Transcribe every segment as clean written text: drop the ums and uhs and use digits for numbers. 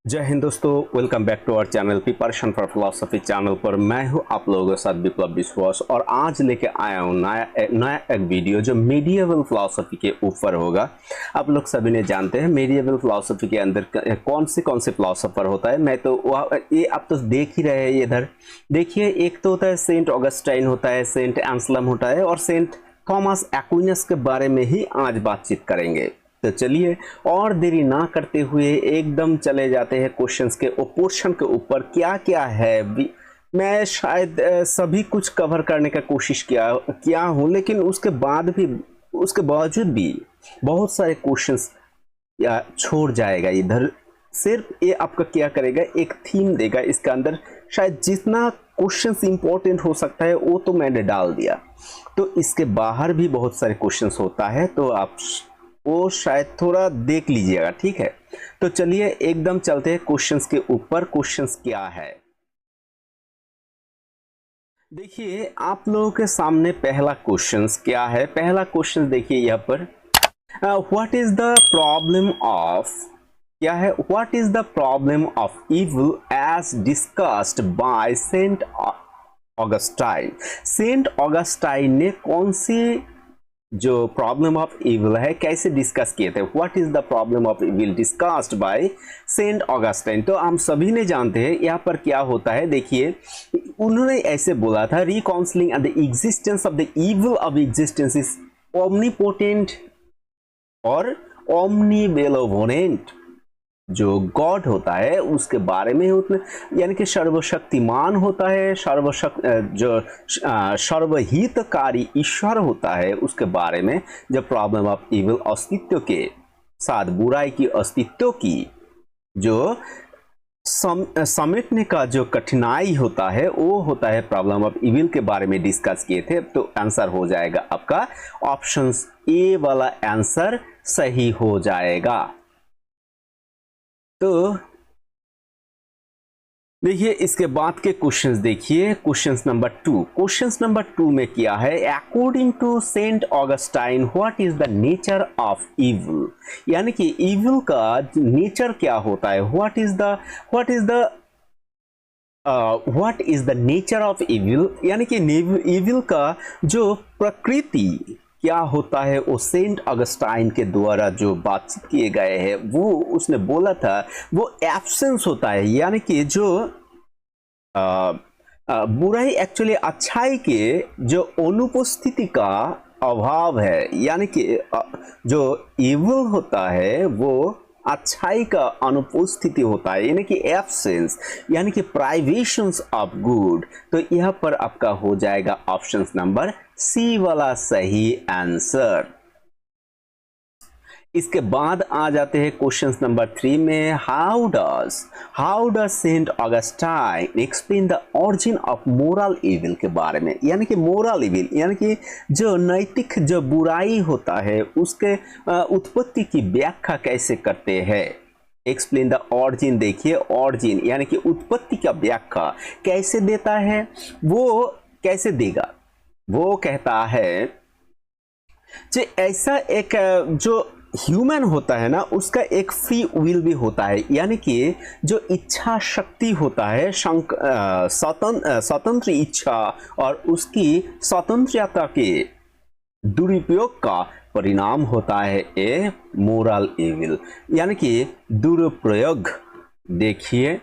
जय हिंद दोस्तों, welcome back to our channel preparation for philosophy channel पर मैं हूं आप लोगों के साथ विप्लव विश्वास। और आज लेके आया हूं नया एक वीडियो जो मेडिएवल फिलोसफी के ऊपर होगा। आप लोग सभी ने जानते हैं मेडिएवल फिलोसफी के अंदर कौन से फिलोसफर होता है। मैं तो ये आप तो देख ही रहे हैं, इधर देखिए। एक तो होता है सेंट ऑगस्टाइन, होता है सेंट एंसलम होता है, और सेंट थॉमस एक्विनस के बारे में ही आज बातचीत करेंगे। तो चलिए और देरी ना करते हुए एकदम चले जाते हैं क्वेश्चंस के पोर्शन के ऊपर। क्या क्या है मैं शायद सभी कुछ कवर करने का कोशिश किया हूं, लेकिन उसके बावजूद भी बहुत सारे क्वेश्चंस या छोड़ जाएगा इधर। सिर्फ ये आपका क्या करेगा, एक थीम देगा इसके अंदर। शायद जितना क्वेश्चंस इंपॉर्टेंट हो सकता है वो तो मैंने डाल दिया, तो इसके बाहर भी बहुत सारे क्वेश्चंस होता है, तो आप वो शायद थोड़ा देख लीजिएगा, ठीक है। तो चलिए एकदम चलते हैं क्वेश्चंस के ऊपर। क्वेश्चंस क्या है देखिए, आप लोगों के सामने पहला क्वेश्चंस क्या है। पहला क्वेश्चन देखिए यहाँ पर, what is the problem of, क्या है, what is the problem of evil as discussed by Saint Augustine. Saint Augustine ने कौन सी जो प्रॉब्लम ऑफ इविल है कैसे डिस्कस किए थे। What is the problem of evil discussed by Saint Augustine. तो हम सभी ने जानते हैं यहाँ पर क्या होता है। देखिए, उन्होंने ऐसे बोला था, reconciling the existence of the evil of existence is omnipotent और ओमनीबेनेवोलेंट। जो गॉड होता है उसके बारे में, यानी कि सर्वशक्तिमान होता है, सर्वहितकारी ईश्वर होता है, उसके बारे में जो प्रॉब्लम ऑफ इविल, अस्तित्व के साथ बुराई की अस्तित्व की जो समेटने का जो कठिनाई होता है, वो होता है प्रॉब्लम ऑफ इविल के बारे में डिस्कस किए थे। तो आंसर हो जाएगा आपका ऑप्शन ए वाला आंसर सही हो जाएगा। तो देखिए इसके बाद के क्वेश्चंस देखिए। क्वेश्चंस नंबर 2, क्वेश्चंस नंबर 2 में क्या है, according to Saint Augustine what is the nature of evil. यानी कि इविल का नेचर क्या होता है। What is the nature of evil, यानी कि इविल का जो प्रकृति क्या होता है, वो सेंट ऑगस्टाइन के द्वारा जो बातचीत किए गए हैं, वो उसने बोला था वो एब्सेंस होता है। यानी कि जो बुराई एक्चुअली अच्छाई के जो अनुपस्थिति का अभाव है। यानी कि जो इविल होता है वो अच्छाई का अनुपस्थिति होता है, यानी कि एब्सेंस, यानी कि प्राइवेशंस ऑफ गुड। तो यहां पर आपका हो जाएगा ऑप्शन नंबर सी वाला सही आंसर। इसके बाद आ जाते हैं क्वेश्चन नंबर 3 में, how does Saint Augustine explain the origin of moral evil के बारे में। यानी कि मोरल इविल यानी कि जो नैतिक जो बुराई होता है उसके उत्पत्ति की व्याख्या कैसे करते हैं। एक्सप्लेन द ऑरिजिन, देखिए ऑरिजिन यानी कि उत्पत्ति का व्याख्या कैसे देता है, वो कैसे देगा। वो कहता है कि ऐसा एक जो ह्यूमन होता है ना, उसका एक फ्री विल भी होता है, यानी कि जो इच्छा शक्ति होता है, स्वतंत्र इच्छा और उसकी स्वतंत्रता के दुरुपयोग का परिणाम होता है ए मोरल इविल, यानी कि दुरुपयोग। देखिए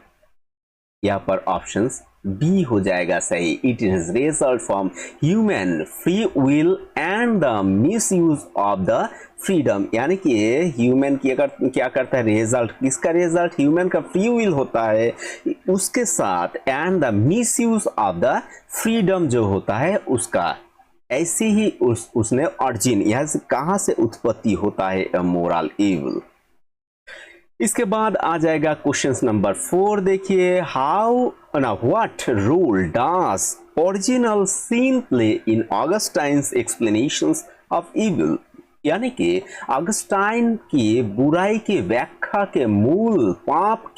यहाँ पर ऑप्शंस बी हो जाएगा सही। It is result from human free will and the misuse of the freedom. यानी कि ह्यूमन क्या करता है, रिजल्ट किसका, रिजल्ट ह्यूमन का फ्री विल होता है, उसके साथ and the misuse of the freedom जो होता है उसका। ऐसे ही उसने ऑरिजिन, यहाँ से कहां से उत्पत्ति होता है मोरल इविल। इसके बाद आ जाएगा क्वेश्चन नंबर 4, देखिए, what role does original sin play in Augustine's explanations of evil. यानी कि ऑगस्टाइन की बुराई की व्याख्या के मूल पाप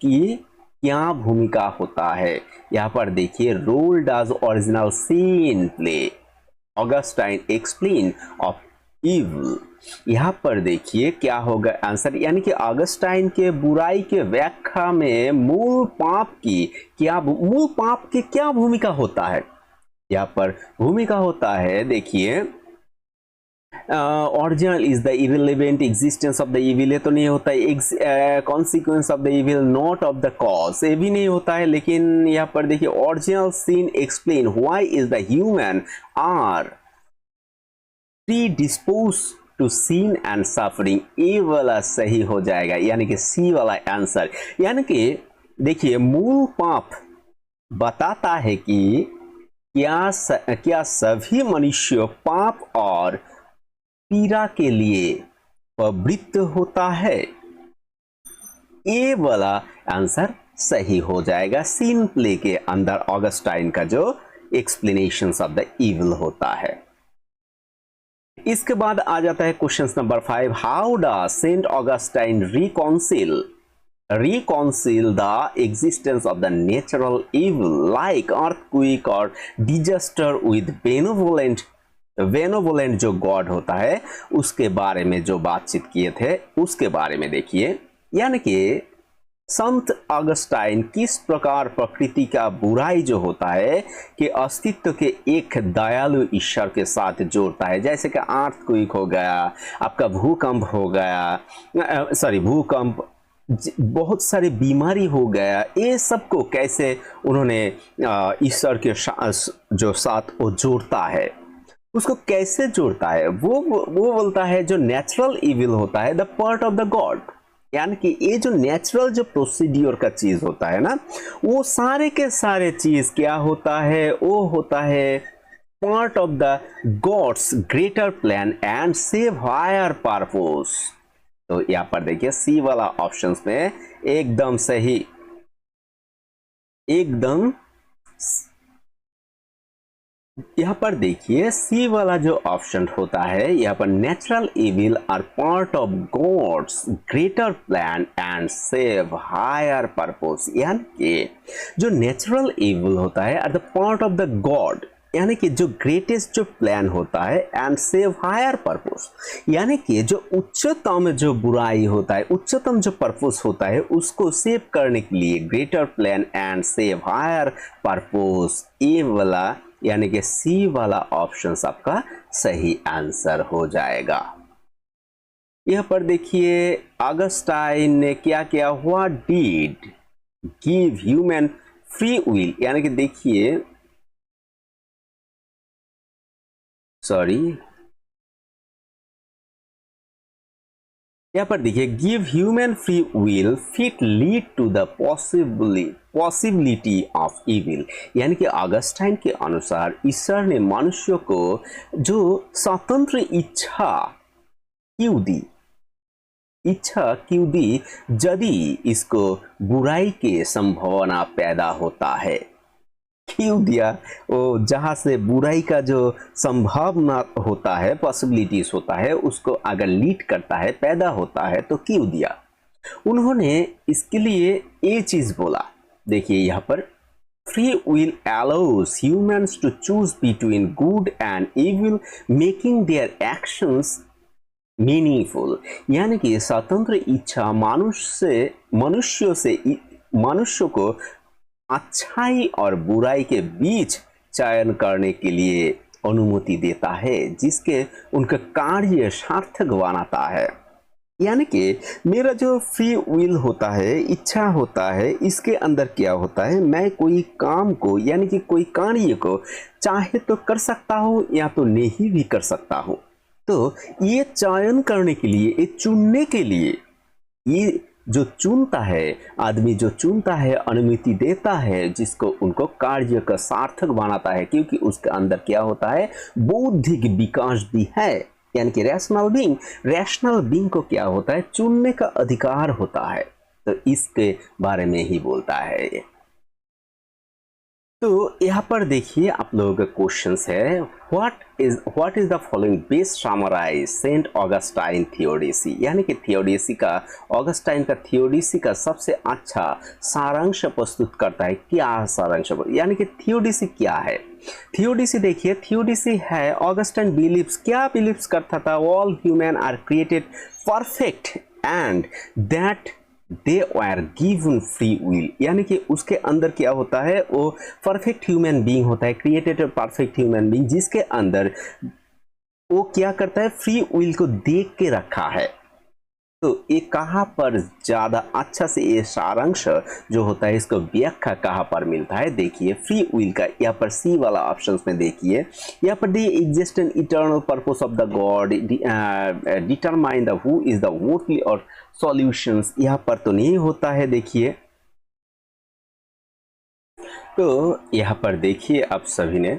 की क्या भूमिका होता है। यहाँ पर देखिए, role does original sin play Augustine explain of evil। यहाँ पर देखिए क्या होगा आंसर, यानी कि ऑगस्टाइन के बुराई के व्याख्या में मूल पाप की क्या भूमिका होता है। यहाँ पर भूमिका होता है, देखिए original is the irrelevant existence of the evil, ये तो नहीं होता है। Consequence of the evil not of the cause, ये भी नहीं होता है। लेकिन यहाँ पर देखिए original sin explain why is the human are predispose to sin and suffering, ये वाला सही हो जाएगा, यानी कि सी वाला आंसर। यानी कि देखिए मूल पाप बताता है कि क्या सभी मनुष्य पाप और पीड़ा के लिए प्रवृत्त होता है, ये वाला आंसर सही हो जाएगा। सीन प्ले के अंदर ऑगस्टाइन का जो एक्सप्लेनेशंस ऑफ द इविल होता है। इसके बाद आ जाता है question number 5, how does Saint Augustine reconcile the existence of the natural evil like earthquake or disaster with benevolent जो गॉड होता है उसके बारे में जो बातचीत किए थे उसके बारे में देखिए। यानी कि संत ऑगस्टाइन किस प्रकार प्रकृति का बुराई जो होता है कि अस्तित्व के एक दयालु ईश्वर के साथ जोड़ता है। जैसे कि अर्थक्वेक हो गया, आपका भूकंप हो गया, बहुत सारी बीमारी हो गया, ये सबको कैसे उन्होंने ईश्वर के जो साथ वो जोड़ता है, उसको कैसे जोड़ता है, वो बोलता है जो नेचुरल इविल होता है the part of the God. यानी कि ये जो नेचुरल जो प्रोसीड्यूर का चीज होता है ना, वो सारे के सारे चीज क्या होता है, वो होता है part of the God's greater plan and serve higher purpose. तो यहां पर देखिए सी वाला ऑप्शंस में एकदम सही, एकदम यहां पर देखिए सी वाला जो ऑप्शन होता है, यहां पर natural evil are part of God's greater plan and serve higher purpose. यानी कि जो नेचुरल इविल होता है are the part of the God, यानी कि जो ग्रेटेस्ट जो प्लान होता है एंड सेव हायर पर्पस, यानी कि जो उच्चतम जो बुराई होता है, उच्चतम जो पर्पस होता है उसको सेव करने के लिए greater plan and serve higher purpose, ये वाला यानी कि सी वाला ऑप्शन आपका सही आंसर हो जाएगा। यहां पर देखिए ऑगस्टाइन ने क्या किया, what did give human free will, यानी कि देखिए यहां पर देखिए give human free will fit lead to the possibility of evil, यानी कि ऑगस्टाइन के अनुसार ईश्वर ने मनुष्य को जो स्वतंत्र इच्छा क्यों दी यदि इसको बुराई के संभावना पैदा होता है। क्यों दिया, वो जहां से बुराई का जो संभावना होता है, पॉसिबिलिटीज होता है, उसको अगर लीड करता है, पैदा होता है, तो क्यों दिया। उन्होंने इसके लिए ये चीज बोला, देखिए यहां पर free will allows humans to choose between good and evil making their actions meaningful, यानी कि स्वतंत्र इच्छा मनुष्य को अच्छाई और बुराई के बीच चयन करने के लिए अनुमति देता है, जिसके उनका कार्य सार्थक बनाता है। यानी कि मेरा जो फ्री विल होता है, इच्छा होता है, इसके अंदर क्या होता है, मैं कोई काम को यानी कि कोई कार्य को चाहे तो कर सकता हूं या तो नहीं भी कर सकता हूं। तो ये चयन करने के लिए, ये चुनने के लिए, ये जो चुनता है आदमी, जो चुनता है अनुमति देता है, जिसको उनको कार्य का सार्थक बनाता है, क्योंकि उसके अंदर क्या होता है, बौद्धिक विकास भी है। यानी कि रैशनल बीइंग को क्या होता है, चुनने का अधिकार होता है। तो इसके बारे में ही बोलता है ये। तो यहाँ पर देखिए आप लोगों का क्वेश्चन है, what is the following best summarise Saint Augustine theodicy, यानी कि थियोडीसी का, ऑगस्टाइन का थियोडीसी का सबसे अच्छा सारांश प्रस्तुत करता है। क्या सारांश, यानी कि थियोडीसी क्या है। थियोडीसी देखिए, थियोडीसी है ऑगस्टाइन बिलीव्स, क्या बिलीव्स करता था, all human are created perfect and that they are given free will, यानी कि उसके अंदर क्या होता है, वो परफेक्ट ह्यूमन बीइंग होता है, क्रिएटेड परफेक्ट ह्यूमन बीइंग, जिसके अंदर वो क्या करता है, फ्री विल को देख के रखा है। तो ये कहाँ पर ज्यादा अच्छा से ये सारांश जो होता है, इसको व्याख्या कहाँ पर मिलता है, देखिए फ्री विल का यहाँ पर सी वाला ऑप्शंस में देखिए, यहाँ पर the exist an eternal purpose of the God, determine the who is the worthy और सॉल्यूशंस, यहाँ पर तो नहीं होता है। देखिए तो यहाँ पर देखिए आप सभी ने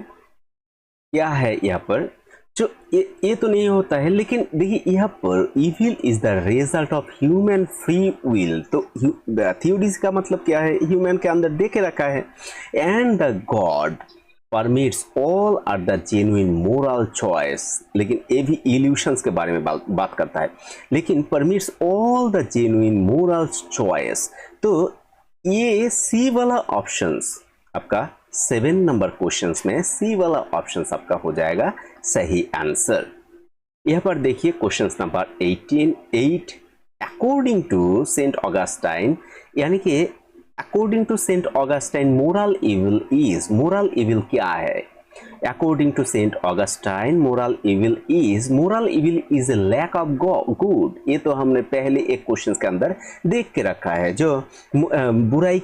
क्या है, यहाँ पर जो ये तो नहीं होता है, लेकिन देखिए यहाँ पर evil is the result of human free will, तो थियोडीसी का मतलब क्या है, ह्यूमन के अंदर दे के रखा है, and the God permits all are the genuine moral choice, लेकिन ये भी इल्यूशंस के बारे में बात करता है, लेकिन permits all the genuine moral choice, तो ये सी वाला ऑप्शंस आपका 7 नंबर क्वेश्चंस में सी वाला ऑप्शंस आपका हो जाएगा सही आंसर। यहाँ पर देखिए question number 8 according to Saint Augustine, यानी कि according to Saint Augustine moral evil is, moral evil क्या है, according to Saint Augustine moral evil is a lack of good, ये तो हमने पहले एक क्वेश्चन के अंदर देख के रखा है, जो बुराई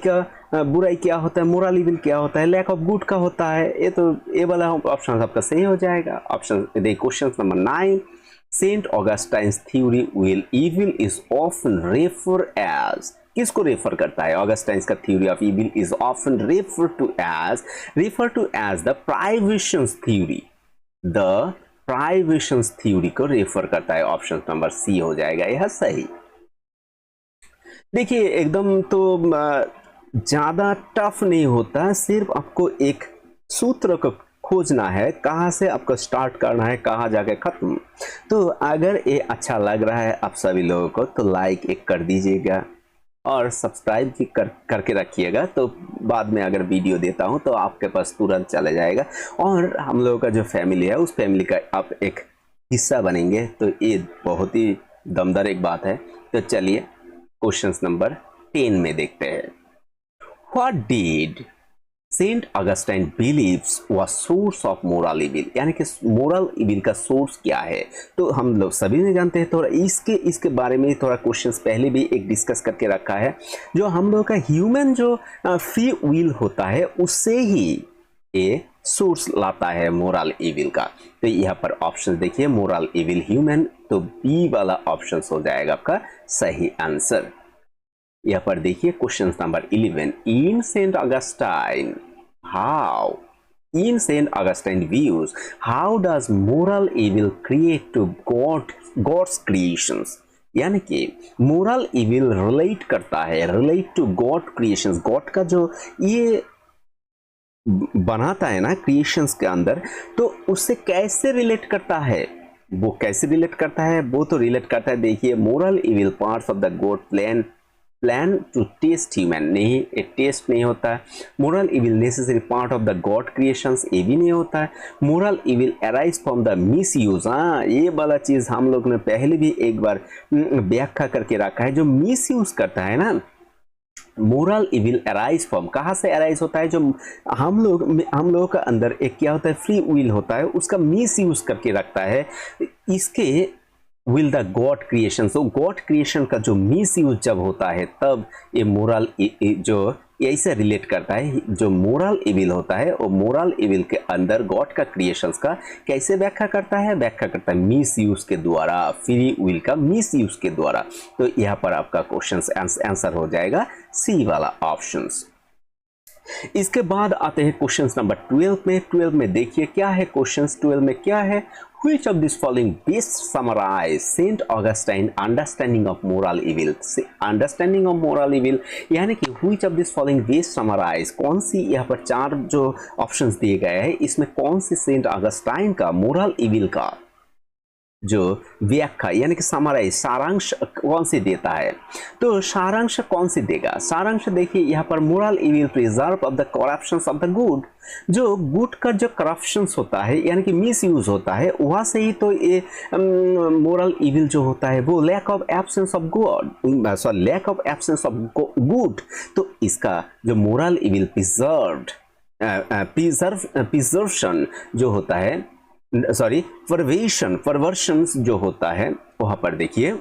क्या होता है, मोरल इविल क्या होता है, लैक ऑफ गुड का होता है, ये तो ये वाला ऑप्शन आपका सही हो जाएगा। ऑप्शन देखिए question number 9, Saint Augustine's theory will evil is often refer as, किसको रेफर करता है, ऑगस्टाइन्स का theory of evil is often refer to as the privations theory, the privations theory को रेफर करता है, ऑप्शन नंबर सी हो जाएगा यह सही। देखिए एकदम तो ज्यादा टफ नहीं होता, सिर्फ आपको एक सूत्र को खोजना है, कहाँ से आपको स्टार्ट करना है, कहाँ जाके खत्म। तो अगर ये अच्छा लग रहा है आप सभी लोगों को तो लाइक एक कर दीजिएगा और सब्सक्राइब भी करके रखिएगा, तो बाद में अगर वीडियो देता हूं तो आपके पास तुरंत चला जाएगा, और हम लोगों का जो फैमिली है उस फैमिली का आप एक हिस्सा बनेंगे, तो ये बहुत ही दमदार एक बात है। तो चलिए क्वेश्चन नंबर 10 में देखते हैं, what did saint Augustine believes was source of moral evil, यानी कि मोरल इविल का सोर्स क्या है, तो हम लोग सभी ने जानते हैं, थोड़ा इसके बारे में थोड़ा क्वेश्चंस पहले भी एक डिस्कस करके रखा है, जो हम लोग का ह्यूमन जो फ्री विल होता है उससे ही ये सोर्स लाता है मोरल इविल का। तो यहाँ पर ऑप्शन देखिए, मोरल इविल ह्यूमन, तो बी वाला ऑप्शन हो जाएगा आपका सही आंसर। यहाँ पर देखिए question number 11, in saint Augustine views how does moral evil create to God's creations, यानी कि moral evil relate to God creations, God का जो ये बनाता है ना क्रिएशंस के अंदर, तो उससे कैसे रिलेट करता है, वो कैसे रिलेट करता है, वो तो रिलेट करता है, देखिए moral evil parts of the God plan to test human, नहीं एक टेस्ट नहीं होता है, moral evil necessary part of the God creations, ये भी नहीं होता है, moral evil arise from the misuse, हाँ ये वाला चीज हम लोग ने पहले भी एक बार व्याख्या करके रखा है, जो मिस यूज करता है ना, मोरल इविल अराइज फ्रॉम, कहाँ से अराइज होता है, जो हम लोगों का अंदर एक क्या होता है, फ्री विल होता है, उसका मिस यूज करके रखता है, इसके will the God creation, so God creation का जो मिस यूज जब होता है तब ये मोरल जो ऐसे रिलेट करता है, जो मोरल इविल होता है वो मोरल इविल के अंदर गॉड का क्रिएशंस का कैसे व्याख्या करता है मिस यूज के द्वारा, फ्री विल का मिस यूज के द्वारा। तो यहाँ पर आपका क्वेश्चन आंसर हो जाएगा सी वाला ऑप्शंस। इसके बाद आते हैं क्वेश्चन नंबर 12 में। 12 में देखिए क्या है क्वेश्चन 12 में क्या है, Which of these following best summarize Saint Augustine understanding of moral evil? Understanding of moral evil यानी कि which of these following best summarize, कौन सी यहाँ पर चार जो ऑप्शंस दिए गए हैं इसमें कौन सी सेंट ऑगस्टाइन का मोरल इविल का जो व्याख्या यानी कि समराइज सारांश कौन सी देता है। तो सारांश कौन सी देगा, सारांश देखिए यहाँ पर moral evil preserve of the corruptions of the good, जो गुड का जो करप्शंस होता है यानी कि मिस यूज होता है वहाँ से ही तो ये मोरल इविल जो होता है वो lack of absence of God sorry lack of absence of good. तो इसका जो मोरल इविल प्रिजर्वेशन जो होता है सॉरी परवर्शन जो होता है वहां पर देखिए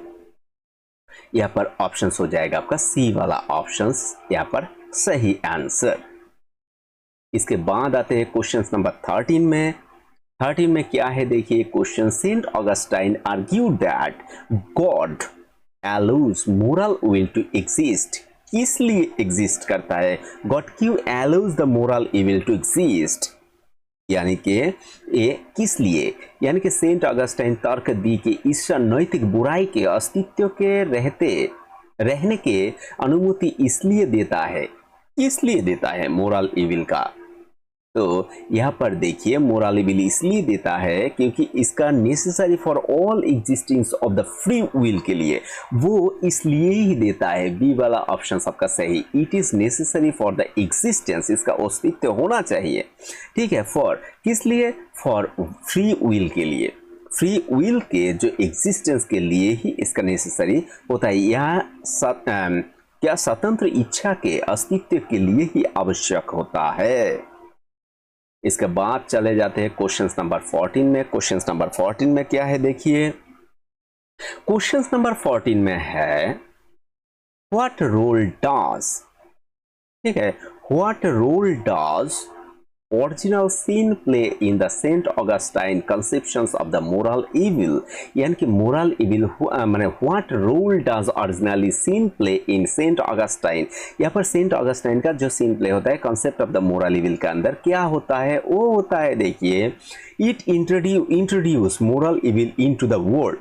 यहाँ पर ऑप्शंस हो जाएगा आपका सी वाला ऑप्शंस यहाँ पर सही आंसर। इसके बाद आते हैं क्वेश्चन नंबर 13 में। 13 में क्या है देखिए question, saint Augustine argued that God allows moral will to exist। किस लिए एग्जिस्ट करता है, गॉड क्यों allows the moral evil to exist, यानी कि ये किस लिए, यानी कि सेंट ऑगस्टाइन तर्क दी कि ईश्वर नैतिक बुराई के अस्तित्व के रहने के अनुमति इसलिए देता है, इसलिए देता है मोरल इविल का। तो यहाँ पर देखिए मोरल इविल इसलिए देता है क्योंकि इसका necessary for all existence of the free will के लिए वो इसलिए ही देता है। बी वाला ऑप्शन सबका सही, it is necessary for the existence, इसका अस्तित्व होना चाहिए, ठीक है। फॉर किस लिए, फॉर फ्री विल के लिए, फ्री विल के जो एग्जिस्टेंस के लिए ही इसका नेसेसरी होता है। यह क्या स्वतंत्र इच्छा के अस्तित्व के लिए ही आवश्यक होता है। इसके बाद चले जाते हैं क्वेश्चन नंबर 14 में। क्वेश्चन नंबर 14 में क्या है देखिए, क्वेश्चन नंबर 14 में है व्हाट रोल डज, ठीक है, what role does original sin play in the saint Augustine conceptions of the moral evil, यानी कि मोरल इविल माने what role does originally sin play in saint Augustine. यहाँ पर Saint Augustine का जो sin play होता है concept of the moral evil के अंदर क्या होता है, वो होता है देखिए it introduce moral evil into the world,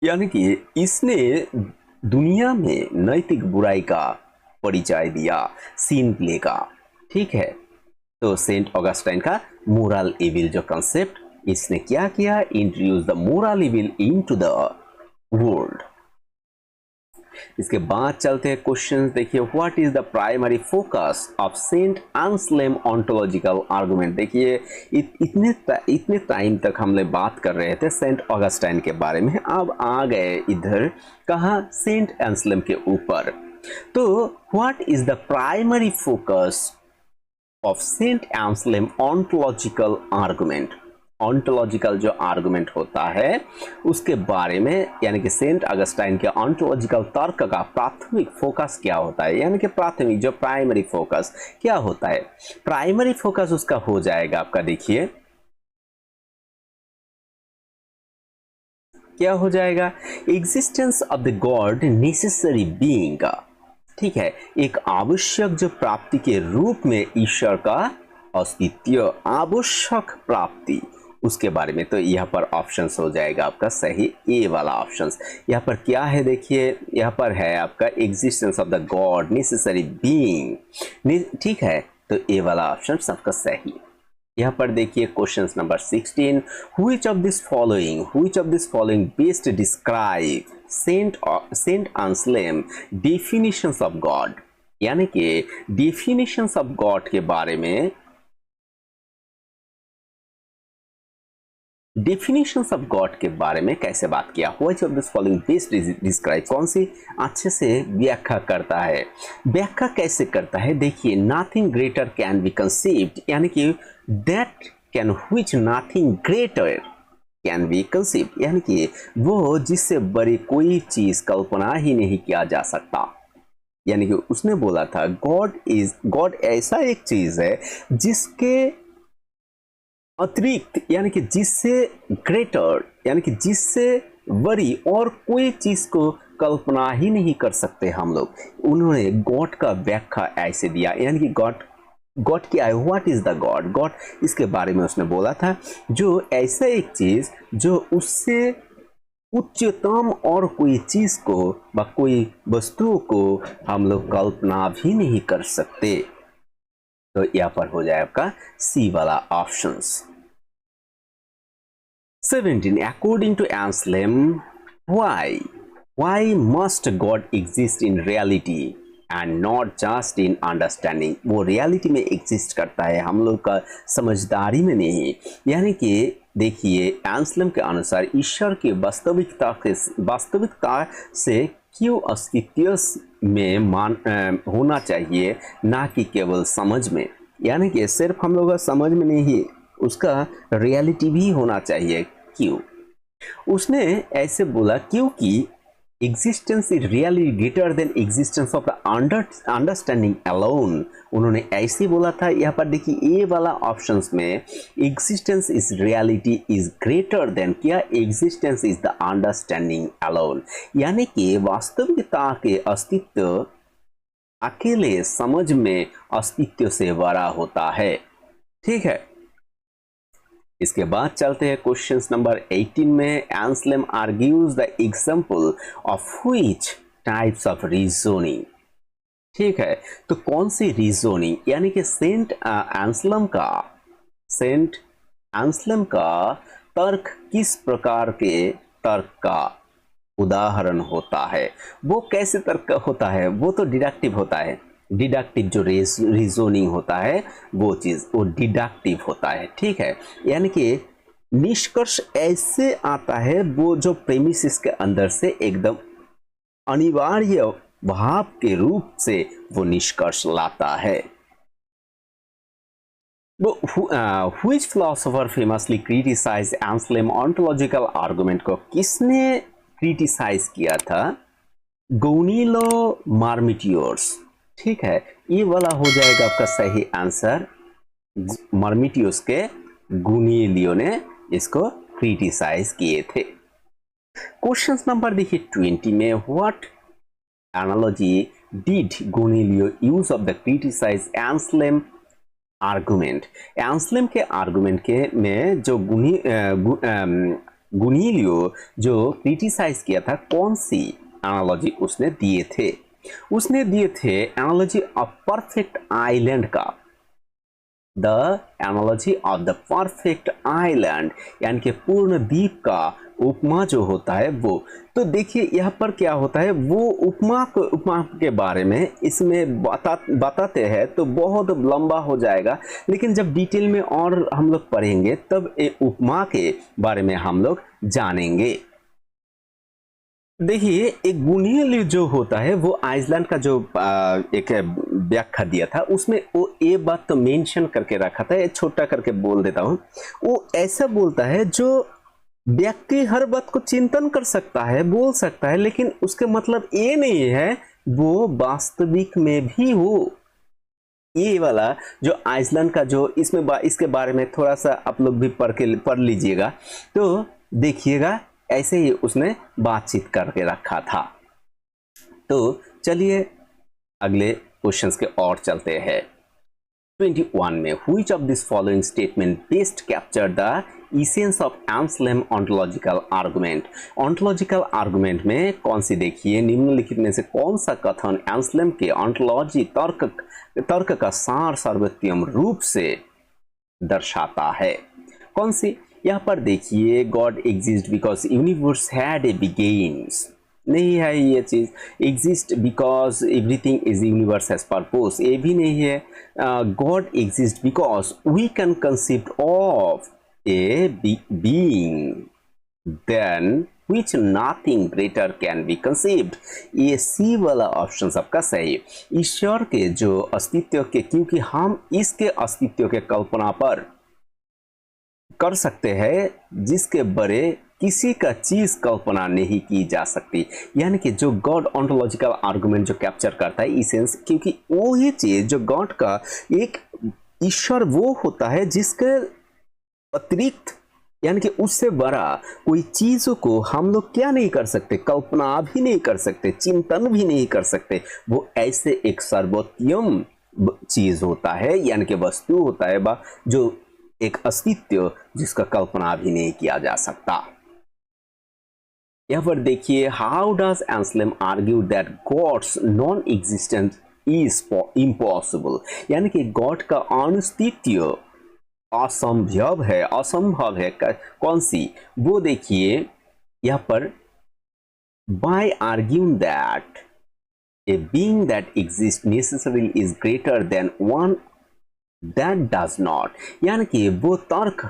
यानी कि इसने दुनिया में नैतिक बुराई का परिचय दिया sin प्ले का, ठीक है। तो सेंट ऑगस्टाइन का मोरल इविल जो कंसेप्ट इसने क्या किया, introduce the moral evil into the world. इसके बाद चलते हैं क्वेश्चन देखिए, what is the primary focus of Saint Anselm ontological argument. देखिए इतने टाइम तक हम लोग बात कर रहे थे सेंट ऑगस्टाइन के बारे में, अब आ गए इधर कहा सेंट एंसलेम के ऊपर। तो what is the primary focus of Saint Anselm ontological argument, ontological जो आर्गुमेंट होता है उसके बारे में, यानी कि सेंट ऑगस्टाइन के ऑन्टोलॉजिकल तर्क का प्राथमिक फोकस क्या होता है, यानी कि प्राथमिक जो प्राइमरी फोकस क्या होता है। प्राइमरी फोकस उसका हो जाएगा आपका देखिए क्या हो जाएगा, existence of the God necessary being का, ठीक है, एक आवश्यक जो प्राप्ति के रूप में ईश्वर का अस्तित्व, आवश्यक प्राप्ति उसके बारे में। तो यहाँ पर ऑप्शंस हो जाएगा आपका सही ए वाला ऑप्शंस। यहाँ पर क्या है देखिए, यहाँ पर है आपका existence of the God necessary being, ठीक है, तो ए वाला ऑप्शन सबका सही। यहाँ पर देखिए question number 16, which of this following best describe Saint Anselm definitions of God, यानी कि डेफिनेशंस ऑफ गॉड के बारे में, डेफिनेशंस ऑफ गॉड के बारे में कैसे बात किया। Which of this following best describe, कौन सी अच्छे से व्याख्या करता है, व्याख्या कैसे करता है देखिए, nothing greater can be conceived, यानी कि that can which nothing greater can be conceived, यानी कि वो जिससे बड़ी कोई चीज कल्पना ही नहीं किया जा सकता। यानी कि उसने बोला था गॉड ऐसा एक चीज है जिसके अतिरिक्त, यानी कि जिससे ग्रेटर, यानी कि जिससे बड़ी और कोई चीज को कल्पना ही नहीं कर सकते हम लोग। उन्होंने गॉड का व्याख्या ऐसे दिया, यानी कि गॉड गॉड क्या है, what is the God, God इसके बारे में उसने बोला था, जो ऐसा एक चीज जो उससे उच्चतम और कोई चीज को व कोई वस्तु को हम लोग कल्पना भी नहीं कर सकते। तो यहां पर हो जाए आपका सी वाला options. 17 according to Anselm why must God exist in reality and not just in understanding? वो रियलिटी में एग्जिस्ट करता है, हम लोग का समझदारी में नहीं। यानी कि देखिए एंसलम के अनुसार ईश्वर की वास्तविकता से क्यों अस्तित्व में होना चाहिए, ना कि केवल समझ में। यानी कि सिर्फ हम लोग का समझ में नहीं, उसका रियलिटी भी होना चाहिए। क्यों उसने ऐसे बोला? क्योंकि existence is really greater than existence of the understanding alone. उन्होंने ऐसे बोला था। यहाँ पर देखिए ए वाला ऑप्शंस में existence is reality is greater than क्या, existence is the understanding alone. यानी कि वास्तविकता के अस्तित्व अकेले समझ में अस्तित्व से बड़ा होता है। ठीक है, इसके बाद चलते हैं क्वेश्चन नंबर 18 में। Anselm argues the example of which types of reasoning. ठीक है, तो कौन सी रीजनिंग, यानी कि सेंट एंसलम का तर्क किस प्रकार के तर्क का उदाहरण होता है। वो कैसे तर्क होता है? वो तो डिडक्टिव होता है। डिडक्टिव जो रीजनिंग होता है वो चीज़ वो डिडक्टिव होता है। ठीक है, यानी कि निष्कर्ष ऐसे आता है वो जो प्रेमिसिस के अंदर से एकदम अनिवार्य भाव के रूप से वो निष्कर्ष लाता है। Which philosopher famously criticise Anselm ontological argument को किसने क्रिटिसाइज किया था? गोनीलो मार्मिटियोर्स। ठीक है, ये वाला हो जाएगा आपका सही आंसर। मार्मिटियोस के गुनीलियो ने इसको क्रिटिसाइज किए थे। क्वेश्चन नंबर देखिए 20 में। What analogy did Gaunilo use of the criticise Anselm argument? Anselm के आर्गुमेंट के में जो गुनीलियो जो क्रिटिसाइज किया था, कौन सी एनालॉजी उसने दिए थे? उसने दिए थे एनालॉजी ऑफ परफेक्ट आइलैंड का, the analogy of the perfect island, यानी कि पूर्ण द्वीप का उपमा जो होता है वो। तो देखिए यहाँ पर क्या होता है, वो उपमा के बारे में इसमें बताते हैं तो बहुत लंबा हो जाएगा, लेकिन जब डिटेल में और हम लोग पढ़ेंगे तब एक उपमा के बारे में हम लोग जानेंगे। देखिए एक गुनीलियो जो होता है वो आइसलैंड का जो एक व्याख्या दिया था, उसमें वो ये बात तो मेंशन करके रखा था, ये छोटा करके बोल देता हूँ। वो ऐसा बोलता है जो व्यक्ति हर बात को चिंतन कर सकता है, बोल सकता है, लेकिन उसके मतलब ये नहीं है वो वास्तविक में भी हो। ये वाला जो आइसलैंड का जो इसके बारे में थोड़ा सा आप लोग भी पढ़ लीजिएगा तो देखिएगा, ऐसे ही उसने बातचीत करके रखा था। तो चलिए अगले क्वेश्चंस के और चलते हैं। 21 में which of this following statement best capture the essence of Anselm ontological argument? Ontological argument में कौन सी, देखिए निम्नलिखित में से कौन सा कथन एंसलेम के ऑन्टोलॉजी तर्क का सार सर्वोत्तम रूप से दर्शाता है? कौन सी? यहाँ पर देखिए God exist because universe had a beginnings, नहीं है ये चीज। Exist because everything is universe has purpose, ये भी नहीं है। God exist because we can conceive of a being than which nothing greater can be conceived। ये सी वाला ऑप्शन सबका सही है। ईश्वर के जो अस्तित्व के, क्योंकि हम इसके अस्तित्व के कल्पना पर कर सकते हैं जिसके बड़े किसी का चीज कल्पना नहीं की जा सकती। यानी कि जो गॉड ऑन्टोलॉजिकल आर्गुमेंट जो कैप्चर करता है इसेंस, क्योंकि वो ही चीज जो गॉड का एक ईश्वर वो होता है जिसके अतिरिक्त, यानी कि उससे बड़ा कोई चीजों को हम लोग क्या नहीं कर सकते, कल्पना भी नहीं कर सकते, चिंतन भी नहीं कर सकते। वो ऐसे एक सर्वोत्तम चीज होता है, यानी कि वस्तु होता है, जो एक अस्तित्व जिसका कल्पना भी नहीं किया जा सकता। यहाँ पर देखिए, how does Anselm argue that God's non existence is impossible, यानी कि गॉड का अस्तित्व असंभव है कौन सी, वो देखिए यहाँ पर, by arguing that a being that exist necessarily is greater than one that does not, यानी कि वो तर्क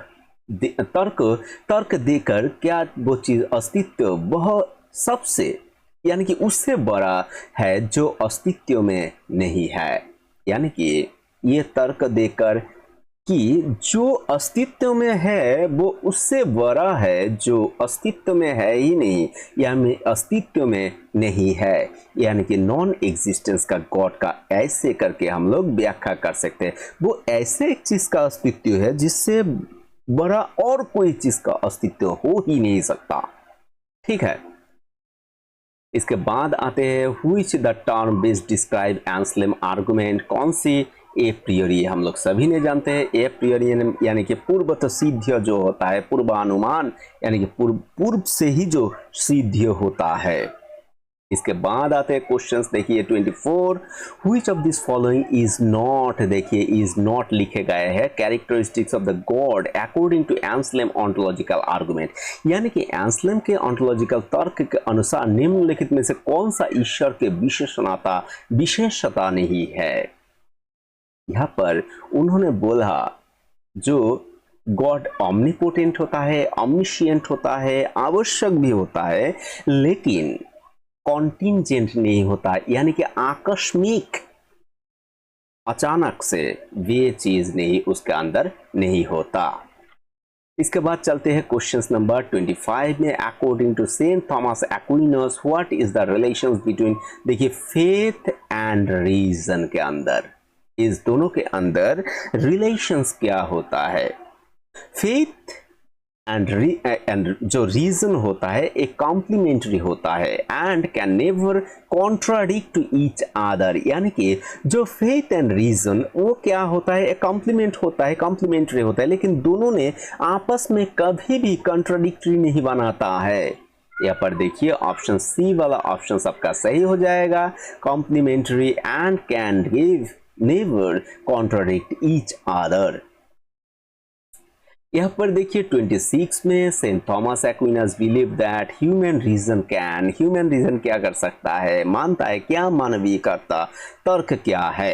देकर क्या वो चीज अस्तित्व वह सबसे, यानी कि उससे बड़ा है जो अस्तित्व में नहीं है, यानी कि ये तर्क देकर कि जो अस्तित्व में है वो उससे बड़ा है जो अस्तित्व में है ही नहीं, यानी अस्तित्व में नहीं है, यानी कि नॉन एग्जिस्टेंस का गॉड का ऐसे करके हम लोग व्याख्या कर सकते हैं। वो ऐसे एक चीज का अस्तित्व है जिससे बड़ा और कोई चीज का अस्तित्व हो ही नहीं सकता। ठीक है, इसके बाद आते हैं which the term best describe Anselm argument, कौन सी, ए प्रियोरी, हम लोग सभी ने जानते हैं ए प्रियोरी यानी कि पूर्वत सिद्ध जो होता है, पूर्वानुमान यानी कि पूर्व से ही जो सिद्ध होता है। इसके बाद आते हैं क्वेश्चंस, देखिए 24, which of this following is not, देखिए इज नॉट लिखे गए हैं characteristics of the God according to Anselm ontological argument, यानी कि एंसलेम के ऑन्टोलॉजिकल तर्क के अनुसार निम्नलिखित में से कौन सा ईश्वर के विशेषता नहीं है। यहाँ पर उन्होंने बोला जो गॉड ऑमनीपोटेंट होता है, ऑमनिशिएंट होता है, आवश्यक भी होता है, लेकिन कॉन्टिंजेंट नहीं होता, यानी कि आकस्मिक अचानक से वे चीज नहीं उसके अंदर नहीं होता। इसके बाद चलते हैं क्वेश्चन नंबर 25 में, according to Saint Thomas Aquinas what is the relations between, देखिए फेथ एंड रीजन के अंदर, इस दोनों के अंदर रिलेशंस क्या होता है। फेथ एंड जो रीजन होता है एक कॉम्प्लीमेंट्री होता है and can never contradict to each other, यानी कि जो फेथ एंड रीजन वो क्या होता है, एक कॉम्प्लीमेंट होता है, कॉम्प्लीमेंट्री होता है, लेकिन दोनों ने आपस में कभी भी कॉन्ट्राडिक्टरी नहीं बनाता है। यहाँ पर देखिए ऑप्शन सी वाला ऑप्शन सबका सही हो जाएगा, complementary and can give never contradict each other. यहाँ पर देखिए 26 में, Saint Thomas Aquinas believe that human reason क्या कर सकता है, मानता है क्या मानवीय करता, तर्क क्या है,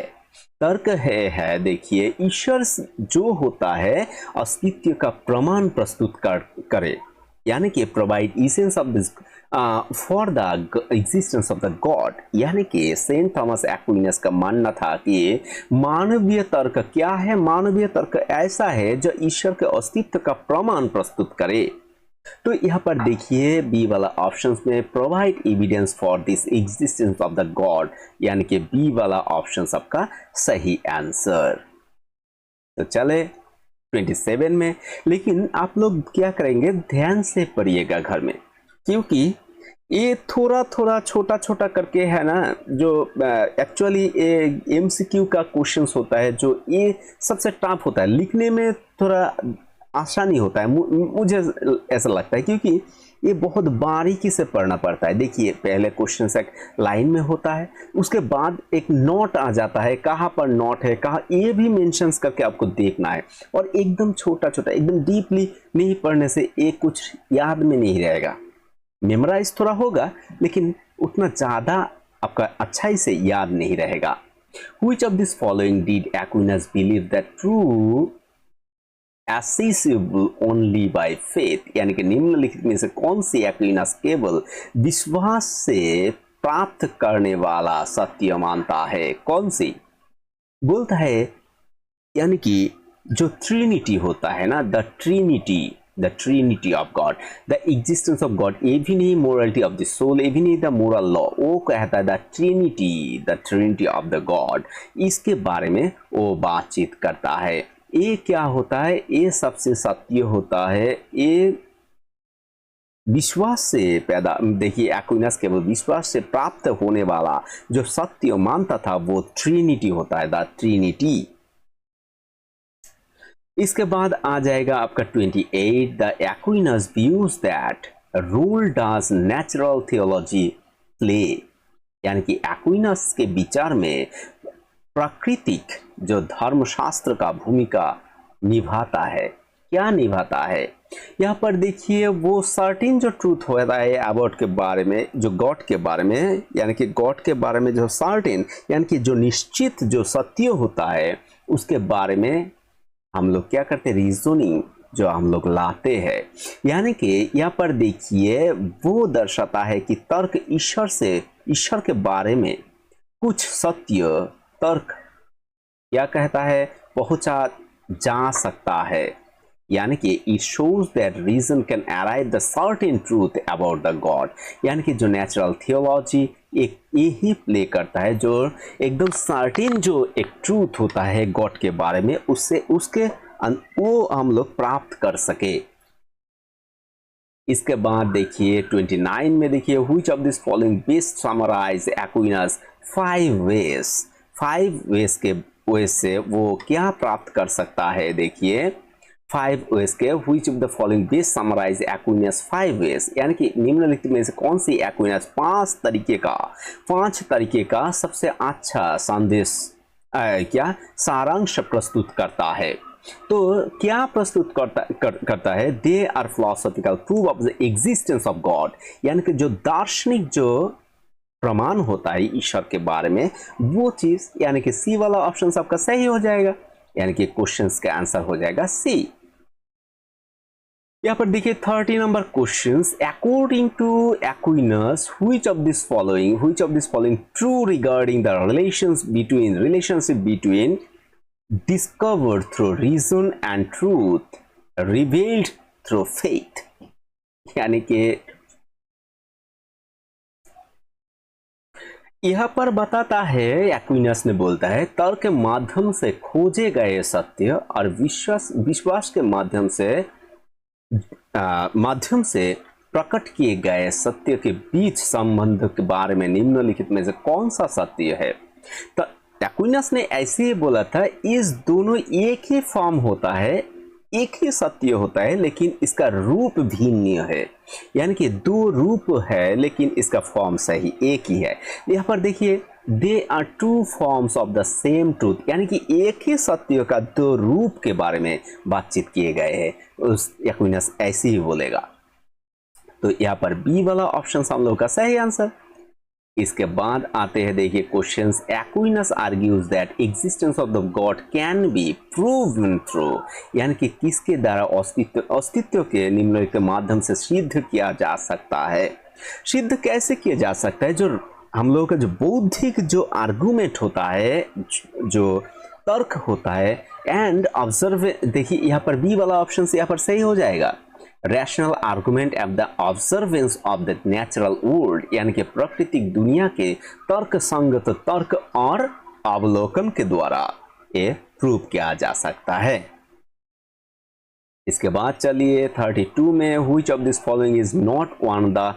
तर्क है देखिए ईश्वर जो होता है अस्तित्व का प्रमाण प्रस्तुत करे, यानी कि provide essence of this for the existence of the God, यानी कि सेंट थॉमस एक्विनस का मानना था कि मानवीय तर्क क्या है, मानवीय तर्क ऐसा है जो ईश्वर के अस्तित्व का प्रमाण प्रस्तुत करे। तो यहाँ पर देखिए बी वाला ऑप्शन में, provide evidence for this existence of the God, यानी कि बी वाला ऑप्शन सबका सही आंसर। तो चले 27 में, लेकिन आप लोग क्या करेंगे, ध्यान से पढ़िएगा घर में, क्योंकि ये थोड़ा छोटा करके है ना, जो एक्चुअली MCQ का क्वेश्चंस होता है, जो ये सबसे टफ होता है, लिखने में थोड़ा आसानी होता है, मुझे ऐसा लगता है, क्योंकि ये बहुत बारीकी से पढ़ना पड़ता है। देखिए पहले क्वेश्चन एक लाइन में होता है, उसके बाद एक नोट आ जाता है, कहाँ पर नोट है, कहाँ, ये भी मेंशंस करके आपको देखना है, और एकदम छोटा एकदम डीपली नहीं पढ़ने से एक कुछ याद में नहीं रहेगा, मेमोराइज थोड़ा होगा लेकिन उतना ज़्यादा आपका अच्छाई से याद नहीं रहेगा। Which of this following did Aquinas believe that true accessible only by faith, यानी कि निम्नलिखित में से कौन सी एक्विनस केवल विश्वास से प्राप्त करने वाला सत्य मानता है, कौन सी, बोलता है यानी कि जो ट्रिनिटी होता है ना, the Trinity of God, the existence of God, ये भी नहीं मोरलिटी ऑफ द सोल, ये भी नहीं द मोरल लॉ, वो कहता है the Trinity of the God, इसके बारे में वो बातचीत करता है। ये क्या होता है, ये सबसे सत्य होता है, ये विश्वास से पैदा, देखिए एक्विनस केवल विश्वास से प्राप्त होने वाला जो सत्य मानता था वो ट्रिनिटी होता है, द ट्रिनिटी। इसके बाद आ जाएगा आपका 28, the Aquinas views that role does natural theology play, यानी कि एक्विनस के विचार में प्राकृतिक जो धर्मशास्त्र का भूमिका निभाता है, क्या निभाता है। यहाँ पर देखिए वो सर्टेन जो ट्रूथ होता है अबाउट के बारे में, जो गॉड के बारे में, यानी कि गॉड के बारे में जो सर्टेन यानी कि जो निश्चित जो सत्य होता है उसके बारे में हम लोग क्या करते हैं, रीजनिंग जो हम लोग लाते हैं। यानी कि यहाँ पर देखिए वो दर्शाता है कि तर्क ईश्वर के बारे में कुछ सत्य तर्क क्या कहता है, पहुंचा जा सकता है। यानी कि it shows that reason can arrive the certain truth about the God, यानी कि जो नेचुरल थियोलॉजी एक यही प्ले करता है जो एकदम सर्टेन जो एक ट्रूथ होता है गॉड के बारे में, उससे उसके वो हम लोग प्राप्त कर सके। इसके बाद देखिए 29 में देखिए which of this following best summarise Aquinas 5 ways के वे से वो क्या प्राप्त कर सकता है। देखिए 5 वेज के which of the following best summarise Aquinas 5 ways, यानी कि निम्नलिखित में से कौन सी एक्विनस 5 तरीके का सबसे अच्छा संदेश क्या सारांश प्रस्तुत करता है। तो क्या प्रस्तुत करता है, they are philosophical proof of the existence of God, यानी कि जो दार्शनिक जो प्रमाण होता है ईश्वर के बारे में वो चीज, यानी कि सी वाला ऑप्शन आपका सही हो जाएगा, यानी कि क्वेश्चंस का आंसर हो जाएगा सी। यहाँ पर देखिए 30 number questions, according to Aquinas which of this following true regarding the relationship between discovered through reason and truth revealed through faith, यानी कि यहां पर बताता है एक्विनस ने बोलता है तर्क के माध्यम से खोजे गए सत्य और विश्वास के माध्यम से प्रकट किए गए सत्य के बीच संबंध के बारे में निम्नलिखित में से कौन सा सत्य है। तो एक्विनस ने ऐसे ही बोला था इस दोनों एक ही फॉर्म होता है, एक ही सत्य होता है, लेकिन इसका रूप भिन्न है, यानी कि दो रूप है लेकिन इसका फॉर्म सही एक ही है। यहाँ पर देखिए they are two forms of the same truth, यानी कि एक ही सत्य का दो रूप के बारे में बातचीत किए गए हैं, उस एक्विनस ऐसे ही बोलेगा। तो यहाँ पर बी वाला ऑप्शन हम लोग का सही आंसर। इसके बाद आते हैं देखिए questions, Aquinas argues that existence of the God can be proven through, यानी कि किसके द्वारा अस्तित्व के निम्नलिखित के माध्यम से सिद्ध किया जा सकता है। सिद्ध कैसे किया जा सकता है, जो हम लोगों का जो बौद्धिक जो आर्गुमेंट होता है, जो तर्क होता है एंड ऑब्जर्व, देखिए यहाँ पर बी वाला ऑप्शन से यहाँ पर सही हो जाएगा, rational argument at the observance of the natural world, यानी कि प्राकृतिक दुनिया के तर्क संगत तर्क और अवलोकन के द्वारा ये प्रूव किया जा सकता है। इसके बाद चलिए 32 में which of this following is not one the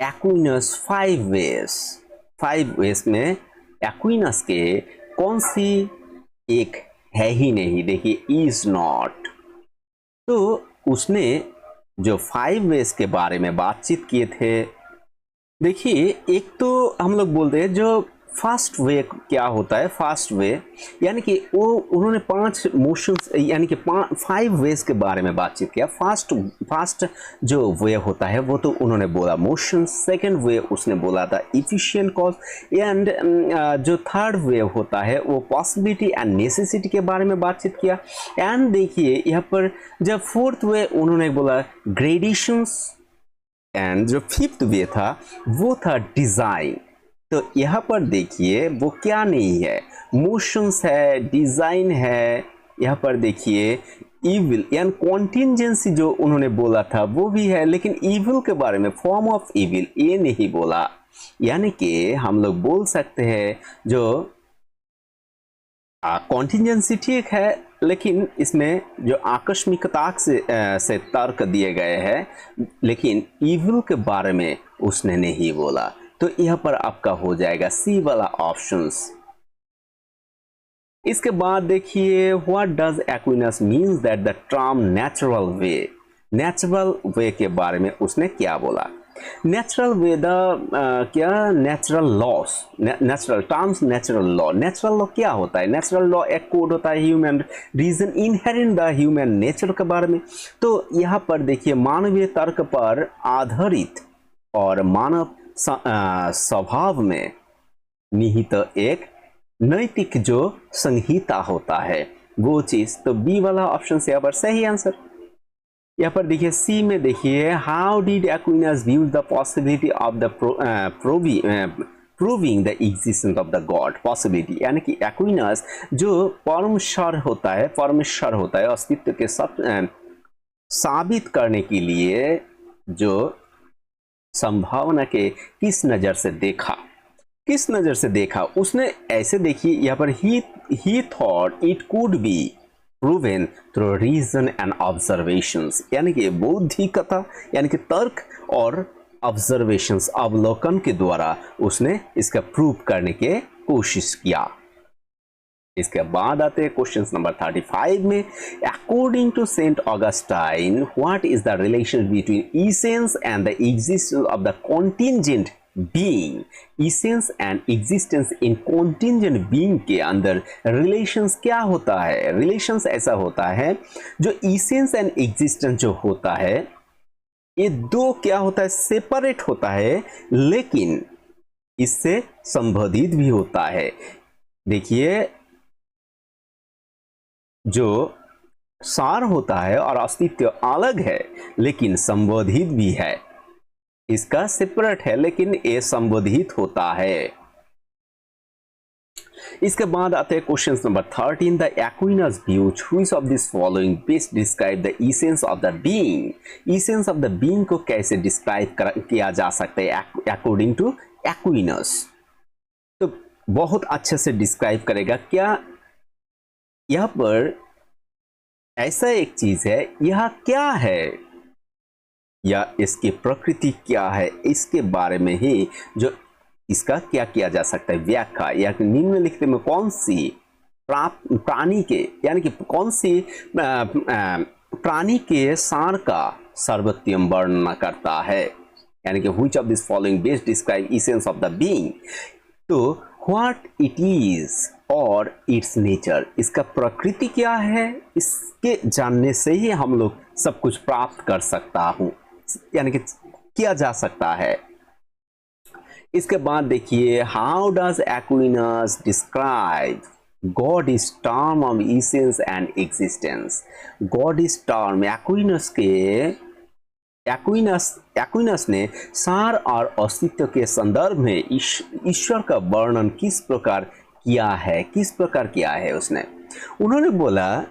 Aquinas 5 ways में एक्विनस के कौन सी एक है ही नहीं। देखिए इज नॉट, तो उसने जो 5 वेज के बारे में बातचीत किए थे। देखिए एक तो हम लोग बोलते हैं जो फास्ट वे क्या होता है, फास्ट वे यानी कि वो उन्होंने 5 मोशंस यानी कि 5 वेज के बारे में बातचीत किया। फास्ट जो वे होता है वो तो उन्होंने बोला मोशन, सेकंड वे उसने बोला था इफिशिएंट कॉज, एंड जो थर्ड वे होता है वो पॉसिबिलिटी एंड नेसेसिटी के बारे में बातचीत किया। एंड देखिए यहाँ पर जब फोर्थ वे उन्होंने बोला ग्रेडेशंस, एंड जो फिफ्थ वे था वो था डिजाइन। तो यहाँ पर देखिए वो क्या नहीं है, मोशंस है, डिजाइन है, यहाँ पर देखिए इविल यानी कॉन्टिंजेंसी जो उन्होंने बोला था वो भी है, लेकिन इविल के बारे में फॉर्म ऑफ इविल ये नहीं बोला। यानी कि हम लोग बोल सकते हैं जो कॉन्टिंजेंसी ठीक है लेकिन इसमें जो आकस्मिकता से तर्क दिए गए हैं, लेकिन इविल के बारे में उसने नहीं बोला। तो यहाँ पर आपका हो जाएगा सी वाला ऑप्शंस। इसके बाद देखिए, what does Aquinas means that the term natural way, natural way के बारे में उसने क्या बोला। नेचुरल वे द क्या natural laws, natural terms natural law. Natural law क्या होता है? नेचुरल लॉ एक कोड होता है human reason inherent the human nature के बारे में। तो यहाँ पर देखिए, मानवीय तर्क पर आधारित और मानव स्वभाव में निहित एक नैतिक जो संहिता होता है वो चीज। तो बी वाला ऑप्शन से यहाँ पर सही आंसर। यहाँ पर देखिए सी में देखिए, how did Aquinas view the possibility of the proving the existence of the God. Possibility यानी कि एक्विनस जो परमेश्वर होता है अस्तित्व के साबित करने के लिए जो संभावना के किस नजर से देखा उसने ऐसे देखिए, यहाँ पर he thought it could be proven through reason and observations, यानी कि बौद्धिकता यानी कि तर्क और ऑब्जर्वेशंस अवलोकन के द्वारा उसने इसका प्रूव करने की कोशिश किया। इसके बाद आते हैं क्वेश्चन नंबर 35 में, according to Saint Augustine what is the relation between essence and the existence of the contingent being. Essence and existence in contingent being के अंदर रिलेशंस क्या होता है? रिलेशंस ऐसा होता है, जो इसेंस एंड एग्जिस्टेंस जो होता है ये दो क्या होता है? सेपरेट होता है, लेकिन इससे संबंधित भी होता है। देखिए, जो सार होता है और अस्तित्व अलग है लेकिन संबंधित भी है। इसका सेपरेट है लेकिन ये संबंधित होता है। इसके बाद आते हैं question number 13, the Aquinas view which of this following best describe the essence of the being. Essence of the being को कैसे डिस्क्राइब किया जा सकता है अकॉर्डिंग टू एक्विनस? तो बहुत अच्छे से डिस्क्राइब करेगा। क्या यहाँ पर ऐसा एक चीज है, यह क्या है या इसकी प्रकृति क्या है, इसके बारे में ही जो इसका क्या किया जा सकता है व्याख्या, या निम्नलिखित में कौन सी प्राणी के यानी कि कौन सी प्राणी के सार का सर्वोत्तम वर्णन करता है, यानी कि which of this following best describe essence of the being. तो व्हाट इट इज और इट्स नेचर, इसका प्रकृति क्या है, इसके जानने से ही हम लोग सब कुछ प्राप्त कर सकता हूं, यानी कि किया जा सकता है। इसके बाद देखिए, how does Aquinas describe God is term of essence and existence. God is term Aquinas ने सार और अस्तित्व के संदर्भ में ईश्वर का वर्णन किस प्रकार किया है उसने। उन्होंने बोला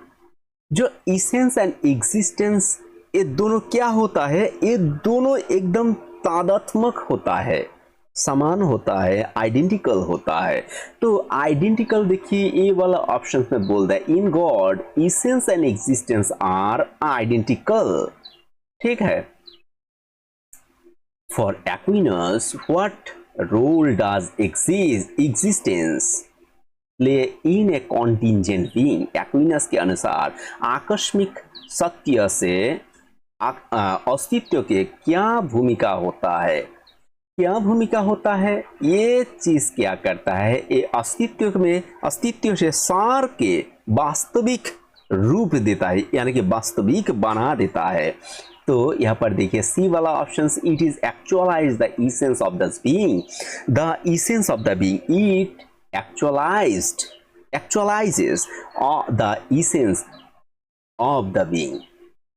जो इसेंस एंड एग्जिस्टेंस ये दोनों क्या होता है, ये दोनों एकदम तादात्मक होता है, समान होता है, आइडेंटिकल होता है। तो आइडेंटिकल देखिए ये वाला ऑप्शन में बोल रहा है, in God essence and existence are identical. ठीक है। For Aquinas what role does existence play in a contingent being. Aquinas के अनुसार आकस्मिक सत्य से अस्तित्व के क्या भूमिका होता है, ये चीज क्या करता है, ये अस्तित्व से सार के वास्तविक रूप देता है, यानी कि वास्तविक बना देता है। तो यहाँ पर देखिए सी वाला option, it is actualize the essence of the being. The essence of the being, it actualizes the essence of the being.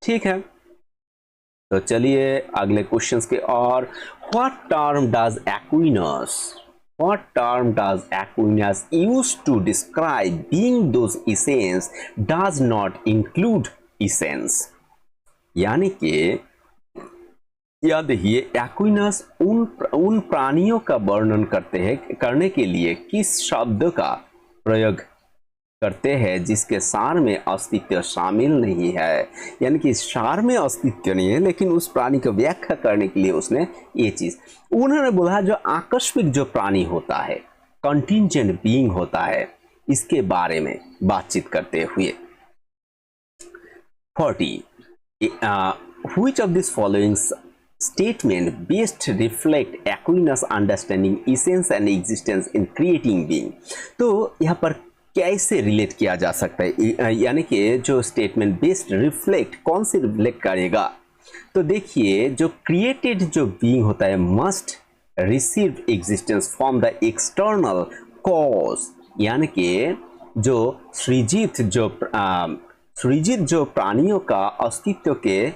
ठीक है। तो चलिए अगले क्वेश्चंस के और, what term does Aquinas use to describe being those essence does not include essence. यानी कि याद देखिए, एक्विनस उन प्राणियों का वर्णन करने के लिए किस शब्द का प्रयोग करते हैं जिसके सार में अस्तित्व शामिल नहीं है। यानी कि सार में अस्तित्व नहीं है लेकिन उस प्राणी को व्याख्या करने के लिए उसने ये चीज उन्होंने बोला, जो आकस्मिक जो प्राणी होता है, कंटिंजेंट बीइंग होता है, इसके बारे में बातचीत करते हुए 40 which of these following statement best reflect Aquinas understanding essence and existence in creating being। तो यहाँ पर कैसे रिलेट किया जा सकता है, यानी कि जो स्टेटमेंट बेस्ट रिफ्लेक्ट, कौन से रिफ्लेक्ट करेगा? तो देखिए, जो क्रिएटेड जो बीइंग होता है must receive existence from the external cause, यानी कि जो सृजित जो प्राणियों का अस्तित्व के